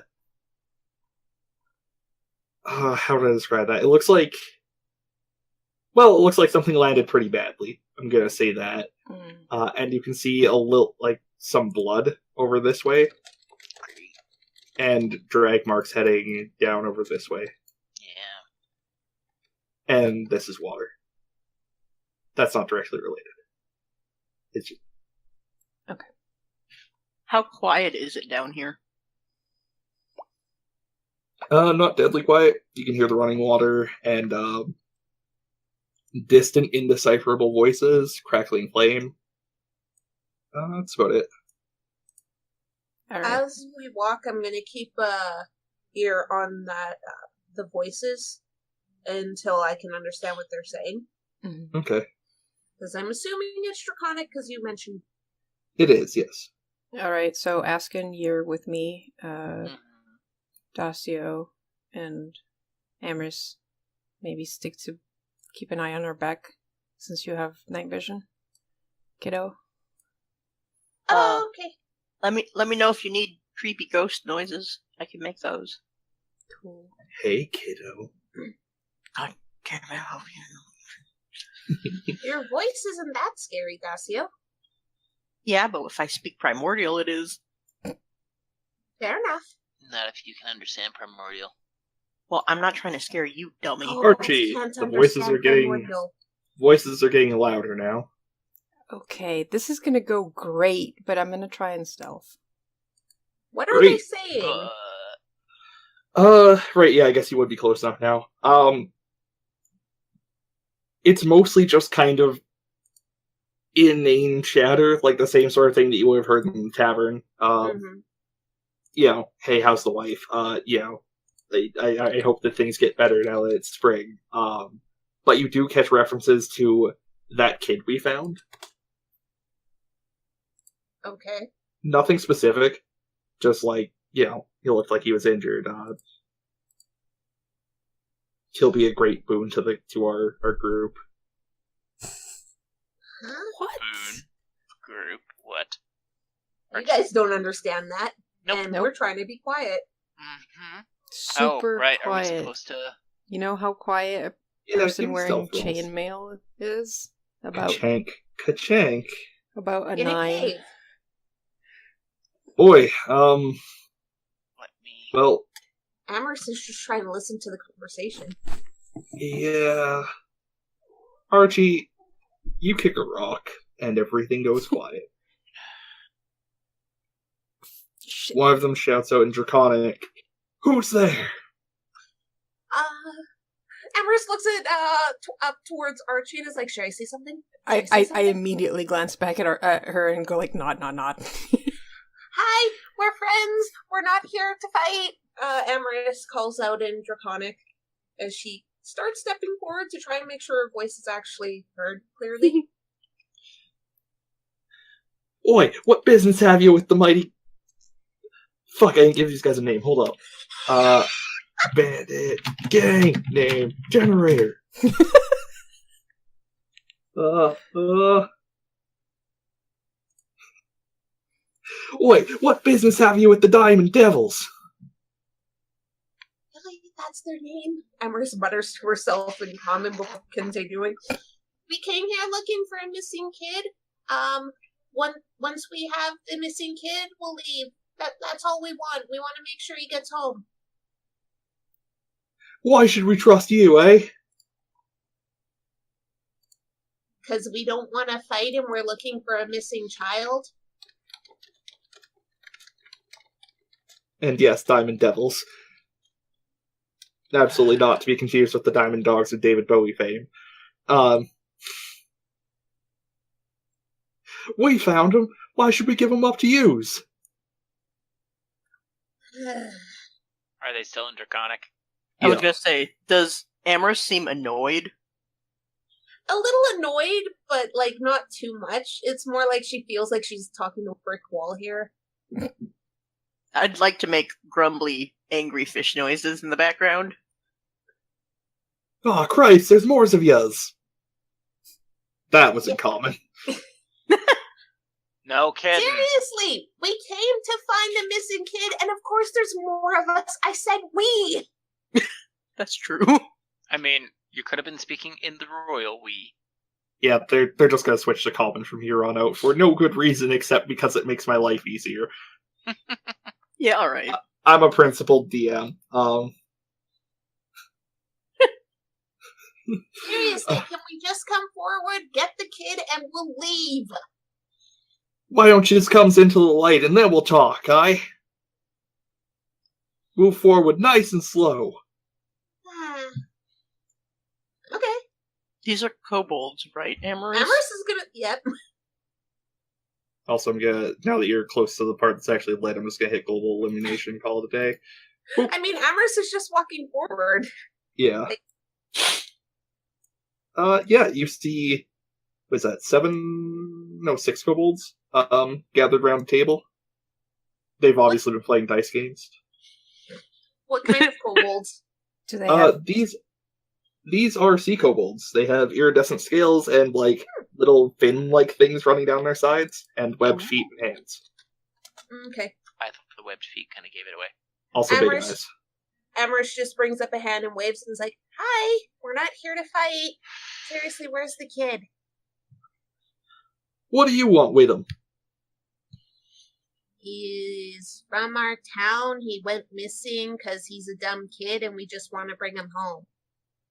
A: do I describe that? It looks like something landed pretty badly. I'm gonna say that. And you can see a little, some blood over this way. And drag marks heading down over this way.
E: Yeah.
A: And this is water. That's not directly related. It's just...
B: How quiet is it down here?
A: not deadly quiet. You can hear the running water and distant, indecipherable voices, crackling flame. That's about it.
C: All right.
D: As we walk, I'm going to keep ear on that the voices until I can understand what they're saying.
A: Okay.
D: Because I'm assuming it's Draconic because you mentioned.
A: It is, yes.
C: All right. So, Askin, you're with me. Dacio and Amris, maybe keep an eye on our back since you have night vision, kiddo.
D: Oh, okay.
B: Let me know if you need creepy ghost noises. I can make those.
C: Cool.
A: Hey, kiddo.
B: Can't help you.
D: Your voice isn't that scary, Dacio.
B: Yeah, but if I speak primordial, it is.
D: Fair enough.
E: Not if you can understand primordial.
B: Well, I'm not trying to scare you, dummy.
D: Oh,
A: Archie,
D: I can't
A: the voices
D: understand
A: are getting
D: primordial.
A: louder now.
C: Okay, this is gonna go great, but I'm gonna try and stealth.
D: What are they
A: Great.
D: saying?
A: Right, yeah, I guess you would be close enough now. It's mostly just kind of inane chatter, like the same sort of thing that you would have heard in the tavern. You know, hey, how's the wife? You know, I hope that things get better now that it's spring. But you do catch references to that kid we found.
D: Okay.
A: Nothing specific, just like, you know, he looked like he was injured. He'll be a great boon to our group.
D: Huh?
C: What?
E: Boon group. What?
D: You guys don't understand that.
E: Nope.
D: And
C: Nope.
D: we're trying to be quiet.
E: Mm-hmm.
C: Super
E: Right. Are we
C: quiet.
E: supposed to?
C: You know how quiet a
A: Yeah,
C: person
A: give me
C: wearing
A: stealth rolls.
C: chainmail is? About
A: Ka-chank.
C: a
D: In a
C: 9.
D: cave.
A: Boy,
E: Let me.
A: well,
D: Amherst is just trying to listen to the conversation.
A: yeah. Archie, you kick a rock, and everything goes quiet.
C: Shit.
A: One of them shouts out in Draconic, "Who's there?"
D: Amherst looks up towards Archie and is like, should I say something? Should say
C: I
D: something?
C: immediately glance back at her and go like, nod.
D: Hi, we're friends. We're not here to fight. Amherst calls out in Draconic as she starts stepping forward to try and make sure her voice is actually heard clearly.
A: Oi, what business have you with the mighty... Fuck, I didn't give these guys a name, hold up. Bandit, gang, name, generator. Oi, what business have you with the Diamond Devils?
D: Really? That's their name? Amherst mutters to herself in common before continuing. We came here looking for a missing kid. Once we have the missing kid, we'll leave. That's all we want. We want to make sure he gets home.
A: Why should we trust you, eh?
D: Because we don't want to fight and we're looking for a missing child.
A: And yes, Diamond Devils. Absolutely not to be confused with the Diamond Dogs of David Bowie fame. We found him. Why should we give him up to use?
E: Are they still in Draconic?
B: I was
A: Yeah.
B: gonna say, does Amherst seem annoyed?
D: A little annoyed, but like not too much. It's more like she feels like she's talking to a brick wall here.
B: I'd like to make grumbly, angry fish noises in the background.
A: Oh, Christ, there's more of yas. That was in common.
E: No kidding.
D: Seriously, we came to find the missing kid, and of course there's more of us. I said we.
B: That's true.
E: I mean, you could have been speaking in the royal we.
A: Yeah, they're just gonna switch to common from here on out for no good reason except because it makes my life easier.
B: Yeah, alright.
A: I'm a principled DM.
D: Seriously, can we just come forward, get the kid, and we'll leave?
A: Why don't you just come into the light and then we'll talk, aye? Move forward nice and slow.
D: Okay.
B: These are kobolds, right, Amherst?
D: Amherst is gonna. Yep.
A: Also, I'm gonna, now that you're close to the part that's actually lit, I'm just gonna hit global elimination, call it a day.
D: I mean, Amherst is just walking forward.
A: Yeah. Yeah, you see, what is that, 6 kobolds, gathered around the table. They've obviously been playing dice games.
D: What kind of kobolds?
C: Do they have...
A: These are sea kobolds. They have iridescent scales and, like, little fin-like things running down their sides, and webbed feet and hands.
D: Okay.
E: I thought the webbed feet kind of gave it away.
A: Also big
D: Amherst-
A: eyes.
D: Amherst just brings up a hand and waves and is like, "Hi, we're not here to fight. Seriously, where's the kid?"
A: What do you want with him?
D: He's from our town. He went missing because he's a dumb kid and we just want to bring him home.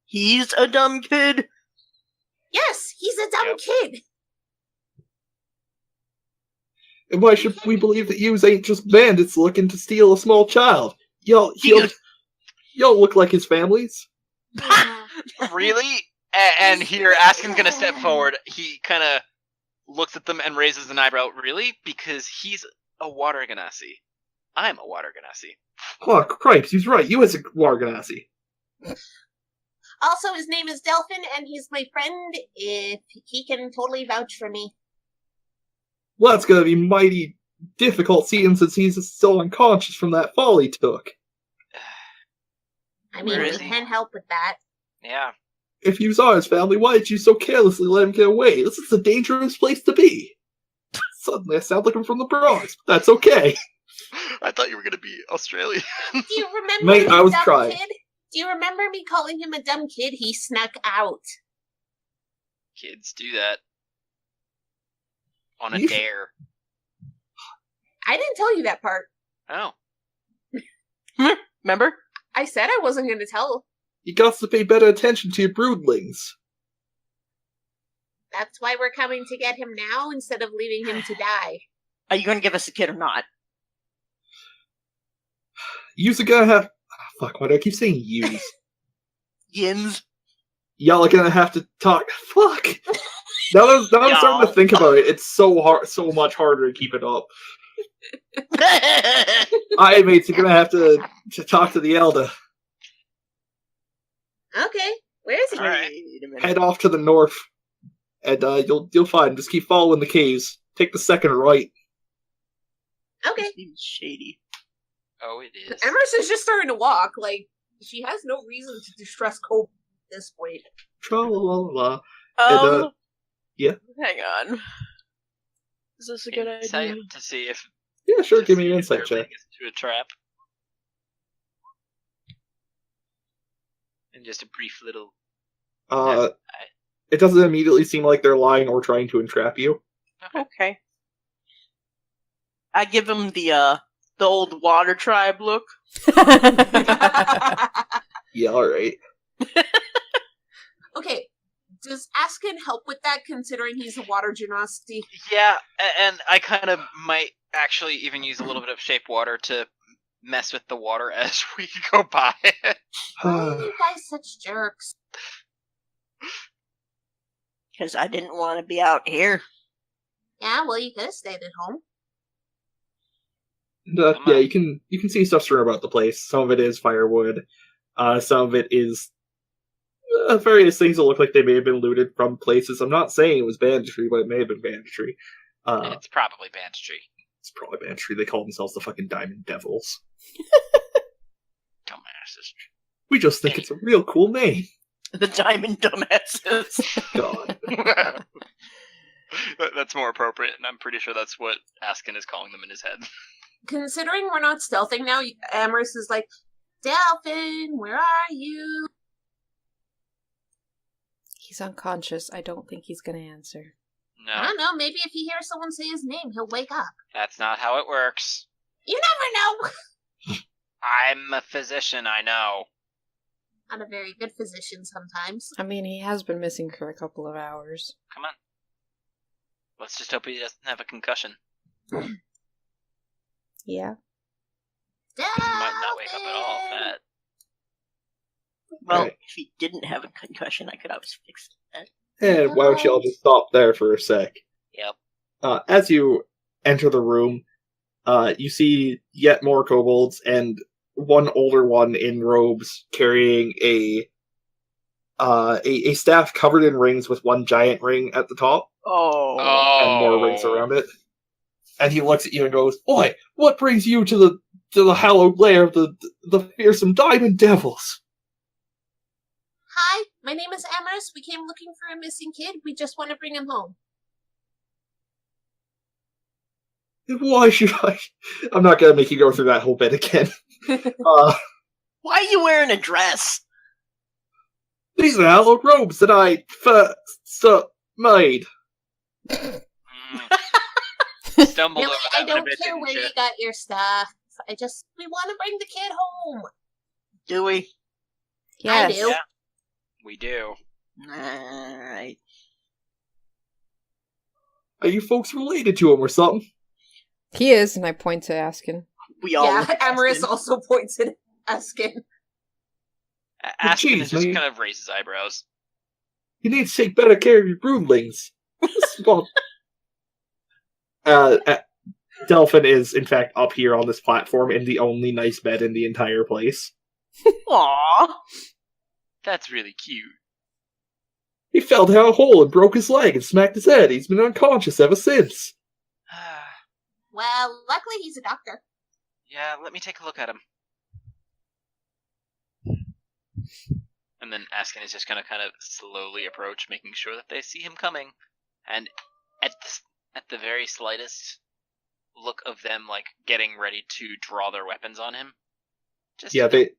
B: He's a dumb kid?
D: Yes, he's a dumb
E: Yep.
D: kid.
A: And why should we believe that yous ain't just bandits looking to steal a small child? Y'all look like his families.
E: Really? And here, Askin's gonna step forward. He kind of looks at them and raises an eyebrow. Really? Because he's a water ganassi. I'm a water ganassi.
A: Oh, cripes, he's right. You is a Warganassi.
D: Also, his name is Delphin, and he's my friend. If he can totally vouch for me.
A: Well, that's gonna be mighty difficult seeing since he's still unconscious from that fall he took.
D: I mean,
E: Where
D: we
E: is he?
D: can help with that.
E: Yeah.
A: If you saw his family, why did you so carelessly let him get away? This is a dangerous place to be. Suddenly I sound like I'm from the Bronx, but that's okay.
E: I thought you were gonna be Australian.
D: Do you remember
A: Mate,
D: me,
A: I was
D: dumb
A: trying.
D: kid? Do you remember me calling him a dumb kid? He snuck out.
E: Kids do that on a
A: You-
E: dare.
D: I didn't tell you that part.
E: Oh.
B: Remember?
D: I said I wasn't going to tell.
A: You got to pay better attention to your broodlings.
D: That's why we're coming to get him now instead of leaving him to die.
B: Are you going to give us a kid or not?
A: Yous are gonna have... Oh, fuck, why do I keep saying yous?
B: Yins.
A: Y'all are gonna have to talk... Fuck! Now that I'm starting to think about it, it's so much harder to keep it up. Aye, mates, you're gonna have to talk to the Elder.
D: Okay, where is he?
E: Alright.
B: Wait a minute.
A: Head off to the north, and you'll find him. Just keep following the caves. Take the second right.
D: Okay.
B: This seems shady.
E: Oh, it is.
D: Emerson's just starting to walk. Like, she has no reason to distress Kobold at this point.
A: Tra-la-la-la. And, yeah.
B: Hang on. Is this a good
E: Insight
B: idea?
E: to see if
A: Yeah, sure,
E: to
A: give me
E: see
A: an
E: if
A: insight
E: they're
A: check.
E: leading us into a trap. And just a brief little.
A: It doesn't immediately seem like they're lying or trying to entrap you.
B: Okay. I give him the old water tribe look.
A: Yeah, alright.
D: Okay, does Askin help with that, considering he's a water genasi?
E: Yeah, and I kind of might actually even use a little bit of shape water to mess with the water as we go by it.
D: Why are you guys such jerks?
B: Because I didn't want to be out here.
D: Yeah, well, you could have stayed at home.
A: And,
E: Come
A: yeah,
E: on.
A: you can see stuff strewn about the place. Some of it is firewood. Some of it is various things that look like they may have been looted from places. I'm not saying it was banditry, but it may have been banditry.
E: It's probably banditry.
A: It's probably banditry. They call themselves the fucking Diamond Devils.
E: Dumbasses.
A: We just think it's a real cool name.
B: The diamond dumbasses.
A: God.
E: That's more appropriate, and I'm pretty sure that's what Askin is calling them in his head.
D: Considering we're not stealthing now, Amherst is like, Delphin, where are you?
C: He's unconscious. I don't think he's gonna answer.
D: I
E: No,
D: don't know, maybe if he hears someone say his name, he'll wake up.
E: that's not how it works.
D: You never know!
E: I'm a physician, I know.
D: Not a very good physician sometimes.
C: I mean, he has been missing for a couple of hours.
E: Come on. Let's just hope he doesn't have a concussion.
C: Yeah.
E: He might not wake up at all. That.
B: Well,
A: Right.
B: if he didn't have a concussion, I could always fix that.
A: And why don't y'all just stop there for a sec?
E: Yep.
A: As you enter the room, you see yet more kobolds and one older one in robes carrying a staff covered in rings with one giant ring at the top
B: Oh.
A: and more rings around it. And he looks at you and goes, "Boy, what brings you to the hallowed lair of the fearsome Diamond Devils?"
D: Hi, my name is Amherst. We came looking for a missing kid. We just want to bring him home.
A: Why should I? I'm not gonna make you go through that whole bit again.
B: Why are you wearing a dress?
A: These are hallowed robes that I first made.
E: Stumbled
D: Really,
E: over
D: I
E: that one a
D: don't
E: bit,
D: care
E: didn't
D: where
E: you?
D: you got your stuff. We want to bring the kid home.
B: Do we?
C: Yes.
D: do.
E: Yeah. We do.
B: Alright.
A: Are you folks related to him or something?
C: He is, and I point to Askin.
B: We all
D: Yeah,
B: look at
D: Amaris
B: Askin.
D: also points at Askin.
E: Askin
A: jeez,
E: just
A: man.
E: kind of raises eyebrows.
A: You need to take better care of your broodlings. Delphin is, in fact, up here on this platform in the only nice bed in the entire place.
B: Aww.
E: That's really cute.
A: He fell down a hole and broke his leg and smacked his head. He's been unconscious ever since.
D: Well, luckily he's a doctor.
E: Yeah, let me take a look at him. And then Askin is just gonna kind of slowly approach, making sure that they see him coming. And at the very slightest look of them, like, getting ready to draw their weapons on him. Just
A: Yeah, they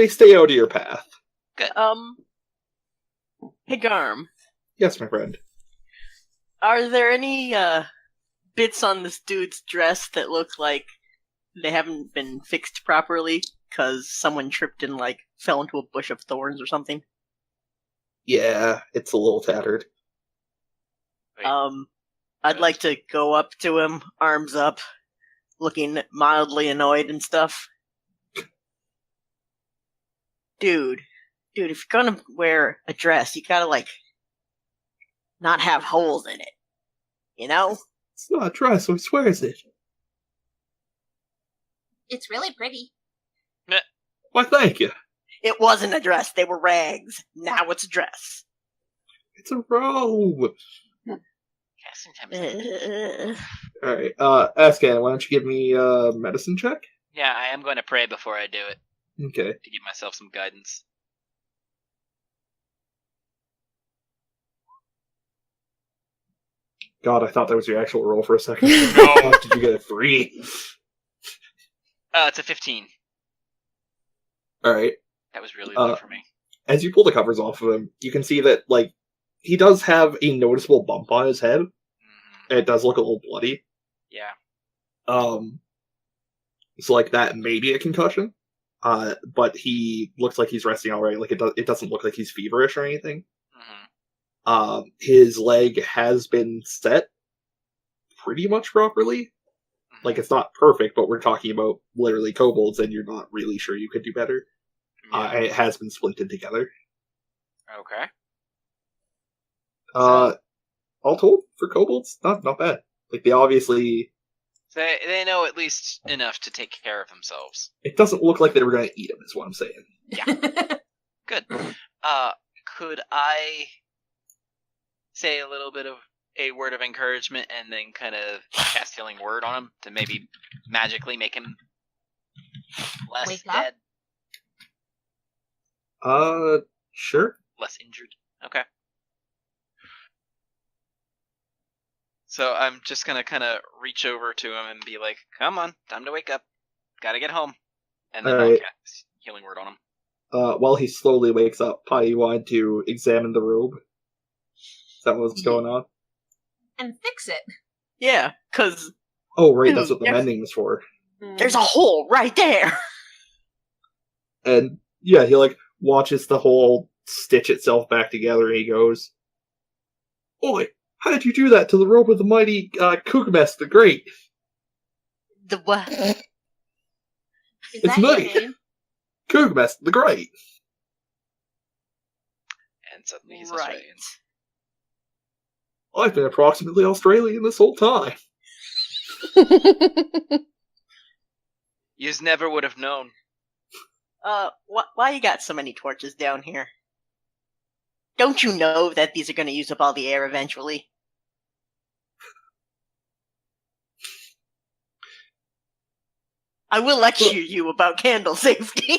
A: stay out of your path.
E: Good.
B: Hey, Garm.
A: Yes, my friend.
B: Are there any, bits on this dude's dress that look like they haven't been fixed properly? Because someone tripped and, like, fell into a bush of thorns or something?
A: Yeah, it's a little tattered.
E: Wait,
B: I'd like to go up to him, arms up, looking mildly annoyed and stuff. Dude, if you're gonna wear a dress, you gotta, like, not have holes in it. You know?
A: It's not a dress, so he swears it.
D: It's really pretty.
A: Why, thank you.
B: It wasn't a dress, they were rags. Now it's a dress.
A: It's a robe.
E: casting time.
A: Alright, Ascan, why don't you give me a medicine check?
E: Yeah, I am going to pray before I do it
A: Okay.
E: to give myself some guidance.
A: God, I thought that was your actual roll for a second.
E: No.
A: Did you get a 3?
E: It's a 15.
A: Alright.
E: That was really low for me.
A: As you pull the covers off of him, you can see that, like, he does have a noticeable bump on his head.
E: Mm-hmm.
A: It does look a little bloody.
E: Yeah.
A: So, like, that may be a concussion. But he looks like he's resting alright. Like, it doesn't look like he's feverish or anything.
E: Mm-hmm.
A: His leg has been set pretty much properly. Like, it's not perfect, but we're talking about literally kobolds, and you're not really sure you could do better.
E: Yeah.
A: It has been splinted together.
E: Okay.
A: All told, for kobolds, not bad. Like, they obviously...
E: They know at least enough to take care of themselves.
A: It doesn't look like they were going to eat him, is what I'm saying.
E: Good. Could I say a little bit of a word of encouragement and then kind of cast Healing Word on him to maybe magically make him less
D: Wake up?
E: dead,
A: Sure.
E: less injured? Okay. So I'm just gonna kind of reach over to him and be like, "Come on, time to wake up. Gotta get home." And then I'll
A: Alright.
E: cast Healing Word on him.
A: While he slowly wakes up, Pi, you want to examine the robe? Is that what's going on?
D: And fix it.
B: Yeah, because
A: Oh, right, that's what the
B: Yes.
A: mending was for.
B: there's a hole right there.
A: And, yeah, he, like, watches the hole stitch itself back together, and he goes, "Oi, how did you do that to the robe of the mighty, Koogmes the Great?"
B: The what?
D: Is
A: It's
D: that your
A: me.
D: name?
A: Koogmes the Great!
E: And suddenly he's
B: Right.
E: Australian.
A: I've been approximately Australian this whole time.
E: Yous never would have known.
B: Why you got so many torches down here? Don't you know that these are going to use up all the air eventually? I will lecture you about candle safety.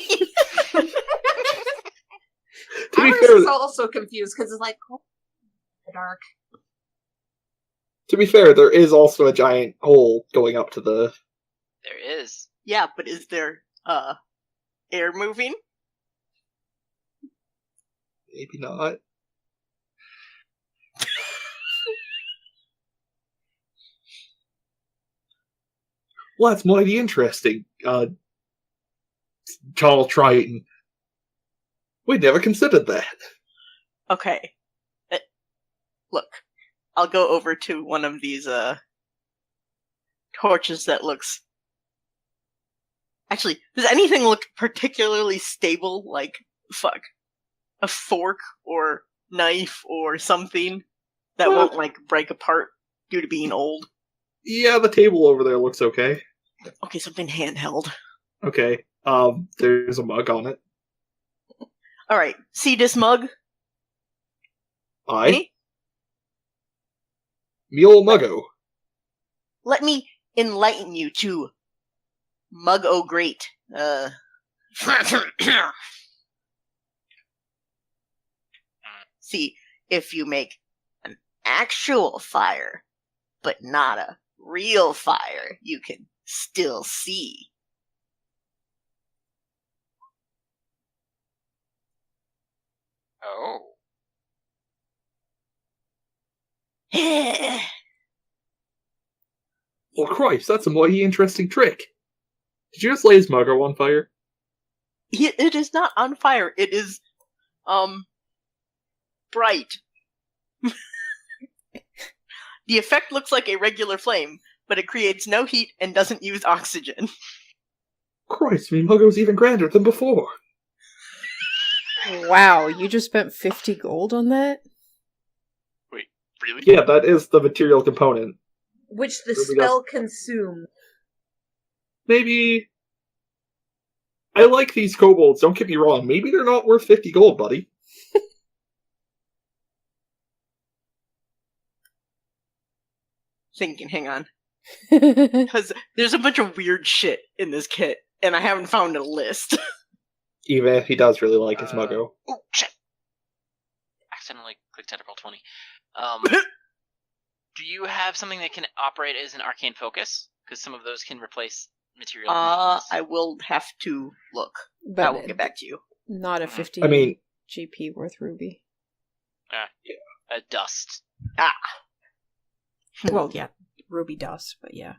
A: To be
D: Amaris
A: fair,
D: is also confused because it's like, oh, the dark.
A: there is also a giant hole going up to the...
E: There is.
B: Yeah, but is there, air moving?
A: Maybe not. Well, that's mighty interesting, Tall Triton. We'd never considered that.
B: Okay. Look, I'll go over to one of these, torches that looks... Actually, does anything look particularly stable? Like, a fork or knife or something that won't, like, break apart due to being old?
A: Yeah, the table over there looks okay.
B: Okay, something handheld.
A: Okay. There's a mug on it.
B: Alright, see this mug?
A: Aye.
B: Eh?
A: Mule Muggo.
B: Let me enlighten you to Mug O Great. See, if you make an actual fire, but not a real fire, you can still see.
E: Oh.
A: Well, Christ, that's a mighty interesting trick. Did you just light his Muggo on fire?
B: It is not on fire. It is, bright. The effect looks like a regular flame, but it creates no heat and doesn't use oxygen.
A: Christ, me Muggo's even grander than before.
C: Wow, you just spent 50 gold on that?
E: Wait, really?
A: Yeah, that is the material component.
D: Which the
A: Ruby
D: spell consumed.
A: Maybe... I like these kobolds, don't get me wrong. Maybe they're not worth 50 gold, buddy.
B: Thinking, hang on. Because there's a bunch of weird shit in this kit, and I haven't found a list.
A: Even if he does really like his Muggo.
E: Oh, shit! Accidentally clicked at roll 20. Do you have something that can operate as an arcane focus? Because some of those can replace material.
B: I will have to look.
C: But
B: I will get back to you.
C: not a 50
A: I mean,
C: GP worth ruby.
E: A dust.
C: Well, yeah, ruby dust, but yeah.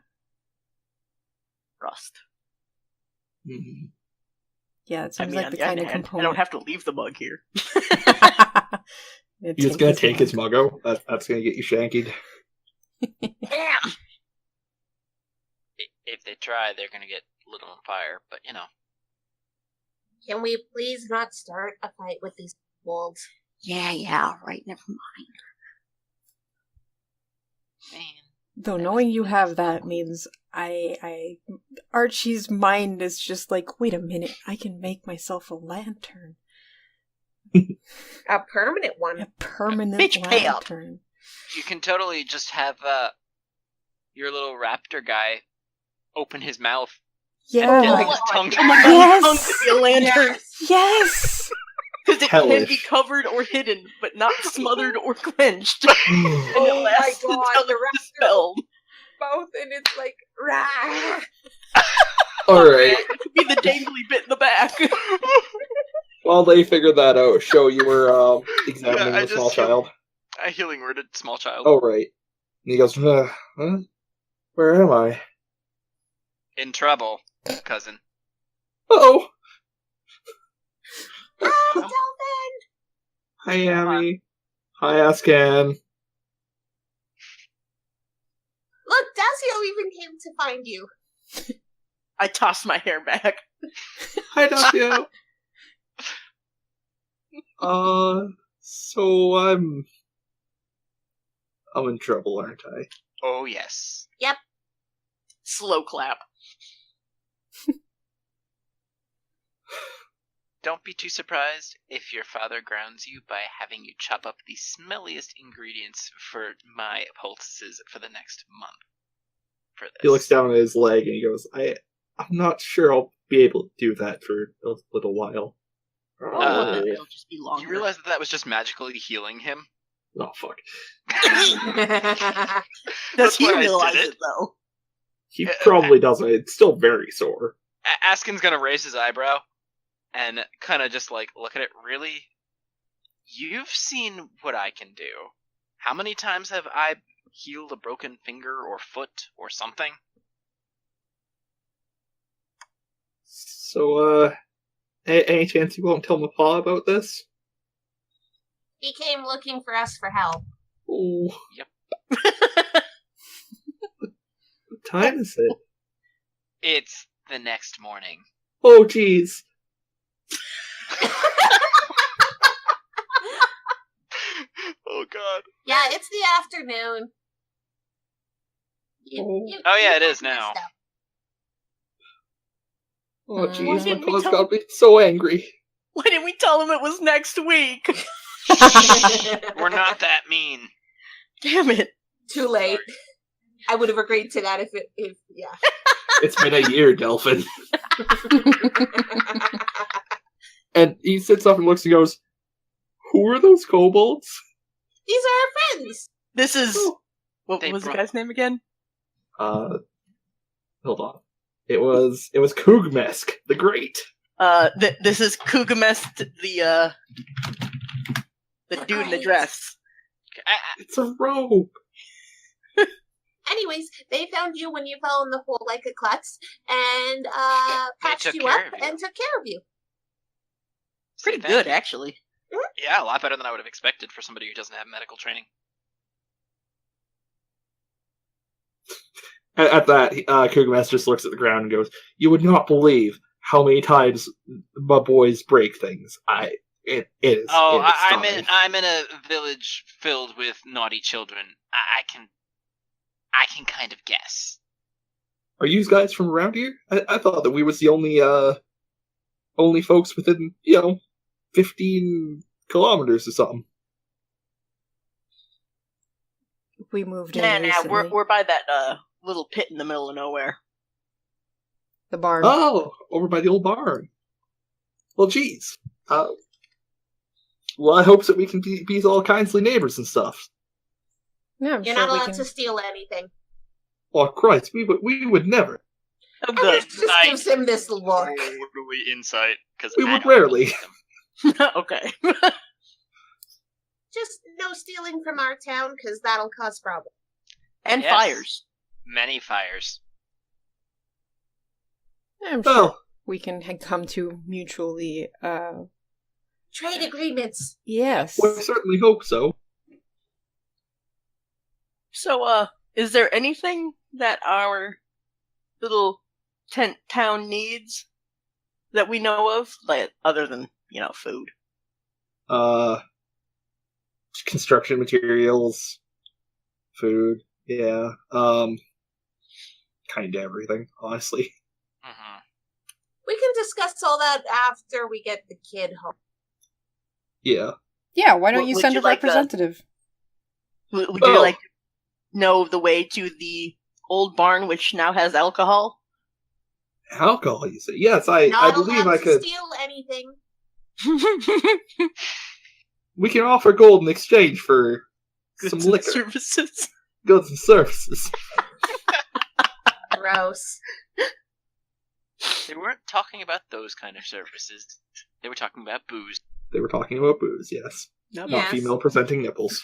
B: Rust.
C: Yeah, it seems like
B: on
C: the
B: other
C: kind of
B: hand,
C: component.
B: I don't have to leave the mug here.
A: you're just gonna take his Muggo? That's gonna get you shankied.
B: Damn!
E: If they try, they're gonna get lit on fire, but you know.
D: Can we please not start a fight with these wolves?
B: Yeah, right, never mind.
E: Man.
C: Though knowing you have that means Archie's mind is just like, wait a minute, I can make myself a lantern.
D: A permanent one.
C: A permanent
B: Bitch, pay up.
C: lantern.
E: You can totally just have your little raptor guy open his mouth.
C: Yeah.
E: And
B: Oh
E: get
B: my
E: his tongue
B: Oh my god,
C: Yes!
B: tongue could be a lantern!
C: Yes!
B: Because it can be
A: Hellish.
B: covered or hidden, but not smothered or quenched. And it
D: Oh my
B: lasts
D: god,
B: until
D: the
B: it's
D: raptor
B: dispelled.
D: both, and it's like, rah!
A: Alright,
B: It could be the dangly bit in the back.
A: while they figured that out, show you were examining
E: Yeah, I
A: the small
E: just-
A: child.
E: A healing worded small child.
A: Oh, right. And he goes, huh? Where am I?
E: In trouble, cousin.
A: Uh-oh!
D: Ah, Delvin!
A: Hi, Amy. Hi, Ascan.
D: Look, Dacio even came to find you.
B: I tossed my hair back.
A: Hi, Dacio. So I'm in trouble, aren't I?
E: Oh yes.
B: Slow clap.
E: Don't be too surprised if your father grounds you by having you chop up the smelliest ingredients for my poultices for the next month. For this.
A: He looks down at his leg and he goes, I'm not sure I'll be able to do that for a little while.
B: It'll just be longer.
E: You realize that was just magically healing him?
A: Oh, fuck.
B: Does
E: That's
B: he
E: why I did
B: realize
E: it.
B: it, though?
A: He probably doesn't. It's still very sore.
E: Askin's gonna raise his eyebrow and kind of just like look at it. Really? You've seen what I can do. How many times have I healed a broken finger or foot or something?
A: So, any chance you won't tell Mappa about this?
D: He came looking for us for help.
A: Oh, time is it?
E: It's the next morning.
A: Oh, jeez.
E: Oh, God.
D: Yeah, it's the afternoon.
E: Oh, yeah, it is now.
D: messed up.
A: Oh, jeez. My
B: didn't we
A: paws
B: tell-
A: got me so angry.
B: Why didn't we tell him it was next week?
E: We're not that mean.
B: Damn it.
D: Too late. I would have agreed to that if yeah.
A: It's been a year, Delphin. And he sits up and looks and goes, "Who are those kobolds?"
D: These are our friends.
B: This is... What
E: They
B: was the
E: brought-
B: guy's name again?
A: Hold on. It was Kugmesk the Great.
B: This is Kugamest, the dude in the dress.
A: It's a robe.
D: Anyways, they found you when you fell in the hole like a klutz and patched
E: took
D: you
E: care
D: up
E: of you.
D: and took care of you.
B: Pretty
E: Thank
B: good,
E: you.
B: actually.
E: Yeah, a lot better than I would have expected for somebody who doesn't have medical training.
A: At that, Kugmesk just looks at the ground and goes, "You would not believe how many times my boys break things. It is.
E: Oh,
A: it is
E: I'm
A: stunning."
E: I'm in a village filled with naughty children. I can kind of guess.
A: Are you guys from around here? I thought that we was the only folks within 15 kilometers or something.
C: We moved in
B: Nah,
C: recently.
B: we're by that little pit in the middle of nowhere.
C: The barn.
A: Oh, over by the old barn. Well, geez. Well, I hope that we can be all kindly neighbors and stuff.
C: Yeah, I'm
D: You're
C: sure
D: not
C: we
D: allowed
C: can...
D: to steal anything.
A: Oh, Christ, we would never.
B: Oh,
D: And
B: good.
D: it just gives him this look.
E: Totally insight because
A: We would rarely.
B: Okay.
D: Just no stealing from our town, because that'll cause problems.
B: And
E: Yes.
B: fires.
E: Many fires.
C: I'm sure
A: Well,
C: we can come to mutually,
D: Trade agreements.
C: yes.
A: we certainly hope so.
B: So, is there anything that our little tent town needs that we know of, like other than food?
A: Construction materials, food, yeah, kind of everything, honestly.
E: Hmm.
D: We can discuss all that after we get the kid home.
A: Yeah.
C: Yeah, why don't you
B: Would
C: send
B: you
C: a
B: like a-
C: representative?
B: Would you
A: Oh.
B: like to know the way to the old barn, which now has alcohol?
A: Alcohol, you say? Yes, I
D: Not
A: believe
D: allowed
A: I
D: to
A: could.
D: steal anything.
A: We can offer gold in exchange for
B: Goods
A: some
B: and
A: liquor,
B: services.
A: goods and services.
D: Gross.
E: They weren't talking about those kind of services. They were talking about booze.
A: They were talking about booze, yes.
B: Nope.
A: Not
D: Yes.
A: female presenting nipples.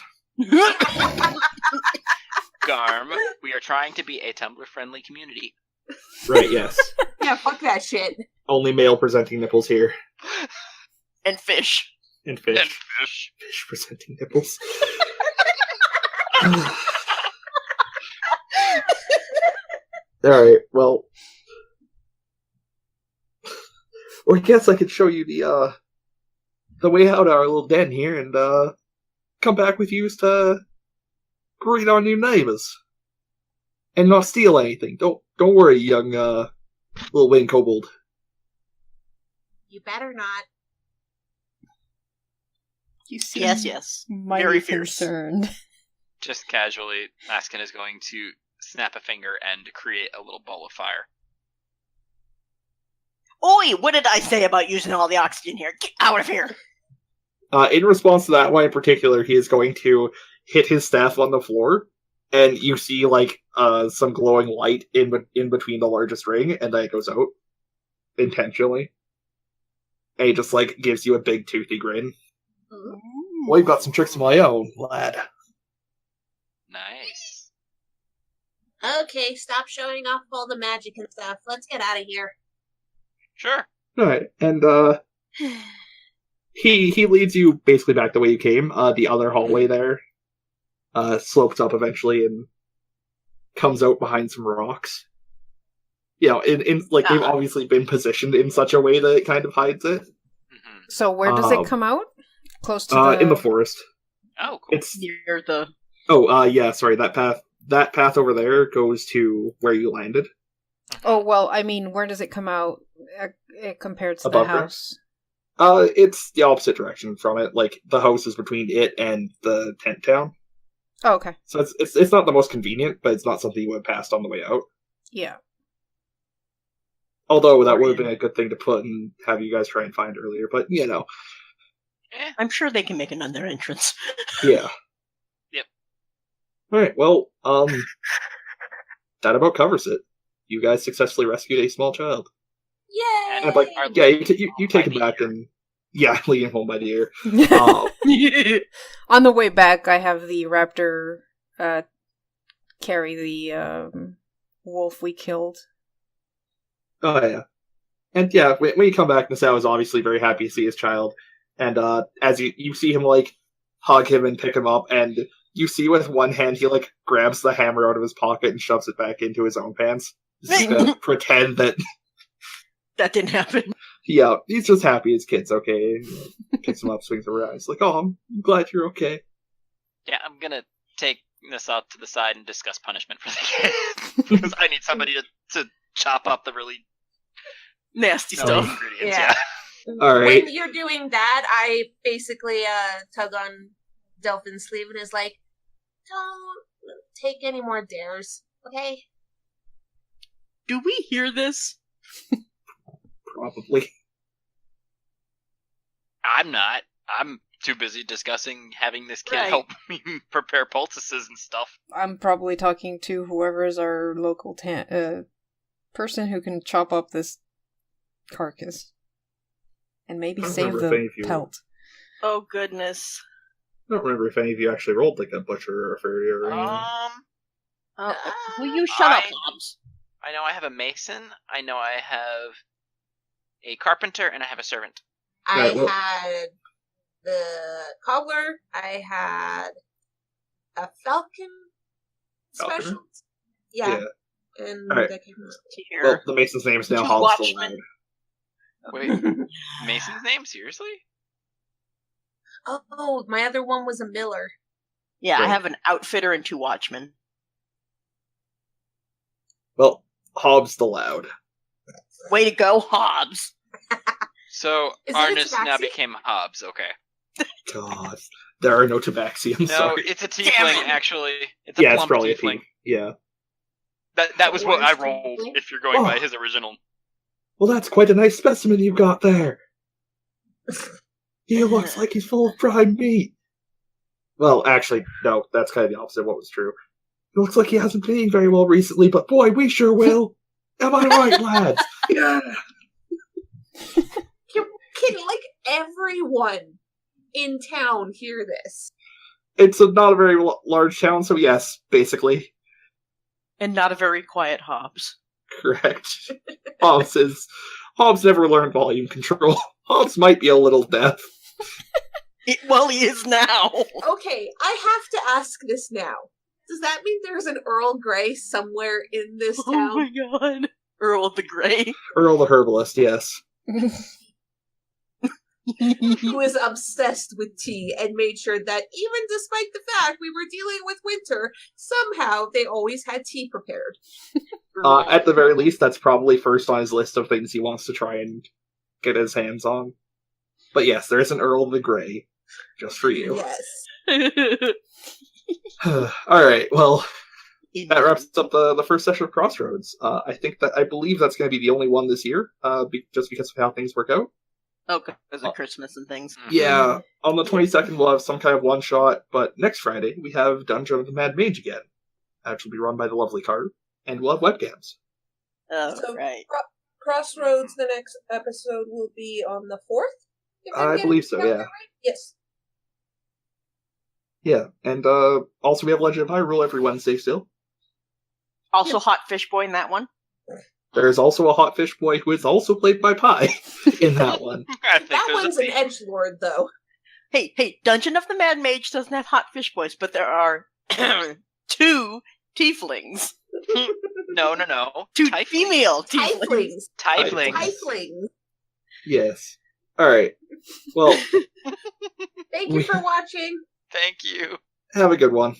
E: Garm, we are trying to be a Tumblr-friendly community.
A: Right, yes.
D: Yeah, fuck that shit.
A: Only male presenting nipples here.
B: And fish.
A: And fish.
E: And fish.
A: Fish presenting nipples. Alright, well. Or I guess I could show you the way out of our little den here and come back with you to greet our new neighbors. And not steal anything. Don't worry, young little winged kobold.
D: You better not.
C: You seem
B: Yes.
C: mighty
B: Very fierce.
C: concerned.
E: Just casually, Askin is going to snap a finger and create a little ball of fire.
B: Oi, what did I say about using all the oxygen here? Get out of here!
A: In response to that one in particular, he is going to hit his staff on the floor, and you see some glowing light in between the largest ring, and then it goes out intentionally. And he just gives you a big toothy grin. Well, you've got some tricks of my own, lad.
E: Nice.
D: Okay, stop showing off all the magic and stuff. Let's get out of here.
E: Sure.
A: Alright, and he leads you basically back the way you came. The other hallway there slopes up eventually and comes out behind some rocks. You know, in like they've obviously been positioned in such a way that it kind of hides it.
E: Mm-hmm.
C: So where does it come out? Close to the...
A: in the forest.
E: Oh, cool.
A: It's
B: Near the...
A: yeah, sorry, that path over there goes to where you landed.
C: Oh, well, I mean, where does it come out compared to
A: Above
C: the
A: her?
C: house?
A: It's the opposite direction from it. Like, the house is between it and the tent town.
C: Oh, okay.
A: So it's not the most convenient, but it's not something you would have passed on the way out.
C: Yeah.
A: Although that would have been a good thing to put and have you guys try and find earlier, but you know.
B: I'm sure they can make another entrance.
A: Yeah.
E: Yep.
A: Alright, well, that about covers it. You guys successfully rescued a small child.
D: Yay!
A: And like, yeah, you take him back and lead him home by the ear.
C: On the way back, I have the raptor carry the wolf we killed.
A: Oh yeah, and yeah, when you come back, Nasao is obviously very happy to see his child, and as you see him like hug him and pick him up, and you see with one hand he like grabs the hammer out of his pocket and shoves it back into his own pants, just to pretend that
B: that didn't happen.
A: Yeah, he's just happy his kid's okay. Picks him up, swings over eyes, like, oh, I'm glad you're okay.
E: Yeah, I'm gonna take Nasao to the side and discuss punishment for the kid because I need somebody to chop up the really
B: nasty stuff.
E: Ingredients.
D: Yeah.
A: All right.
D: When you're doing that, I basically tug on Delphin's sleeve and is like, "Don't take any more dares, okay?"
B: Do we hear this?
A: Probably.
E: I'm not. I'm too busy discussing having this kid
B: Right.
E: help me prepare poultices and stuff.
C: I'm probably talking to whoever is our local person who can chop up this carcass. And maybe
A: I don't
C: save
A: remember if any
C: the
A: of you-
C: pelt.
B: Oh, goodness.
A: I don't remember if any of you actually rolled like a butcher or a furrier or anything.
B: Will you shut up,
E: I-
B: Hobbs?
E: I know I have a mason. I know I have a carpenter, and I have a servant.
D: I
A: Right, well-
D: had the cobbler. I had a falcon
A: Falconer?
D: special. Yeah. And
A: Alright.
D: that came out.
B: Here.
A: Well, the Mason's name is now
B: Two
A: Hobbs the
B: watchmen.
A: Loud.
E: Wait, Mason's name? Seriously?
D: Oh, my other one was a miller.
B: Yeah, I
A: Right.
B: have an outfitter and 2 watchmen.
A: Well, Hobbs the Loud.
B: Way to go, Hobbs!
E: So
D: Is it a
E: Arnis now
D: tabaxi?
E: became Hobbs. Okay.
A: God, there are no tabaxi. I'm
E: No,
A: sorry.
E: it's a
B: Damn
E: tiefling
B: it.
E: actually. It's a
A: Yeah, it's
E: plump
A: probably a
E: tiefling.
A: tiefling. Yeah.
E: That was what I
D: Orange
E: rolled.
D: tiefling?
E: If you're going by
A: Oh.
E: his original.
A: Well, that's quite a nice specimen you've got there. He looks like he's full of prime meat. Well, actually, no, that's kind of the opposite of what was true. It looks like he hasn't been eating very well recently, but boy, we sure will. Am I right, lads? Yeah.
D: Can like everyone in town hear this?
A: It's not a very large town, so yes, basically.
B: And not a very quiet Hobbs.
A: Correct. Hobbs never learned volume control. Hobbs might be a little deaf.
B: Well, he is now!
D: Okay, I have to ask this now. Does that mean there's an Earl Grey somewhere in this
B: Oh
D: town?
B: my god. Earl the Grey.
A: Earl the herbalist, yes.
D: Who is obsessed with tea and made sure that even despite the fact we were dealing with winter, somehow they always had tea prepared.
A: At the very least, that's probably first on his list of things he wants to try and get his hands on. But yes, there is an Earl the Grey. Just for you.
D: Yes.
A: Alright, well, that wraps up the first session of Crossroads. I believe that's going to be the only one this year, just because of how things work out.
B: Okay, because of Christmas and things.
A: Yeah, on the 22nd we'll have some kind of one-shot, but next Friday we have Dungeon of the Mad Mage again. Which will be run by the lovely Carter, and we'll have webcams.
B: Oh,
D: So-
B: right.
D: Crossroads, the next episode will be on the 4th? If I'm
A: I
D: getting
A: believe so,
D: the calendar
A: yeah.
D: right? Yes.
A: Yeah, and also we have Legend of Hyrule every Wednesday still.
B: Also, Hot Fish Boy in that one.
A: There's also a Hot Fish Boy who is also played by Pie in that one.
E: I think
D: That
E: there's
D: one's
E: a
D: an edgelord, though.
B: Hey, Dungeon of the Mad Mage doesn't have Hot Fish Boys, but there are 2 tieflings.
E: No.
B: Two
E: Tieflings.
B: female tieflings.
D: Tieflings.
E: Tieflings.
D: Tieflings.
A: Yes. All right. Well,
D: Thank you for watching.
E: Thank you.
A: have a good one.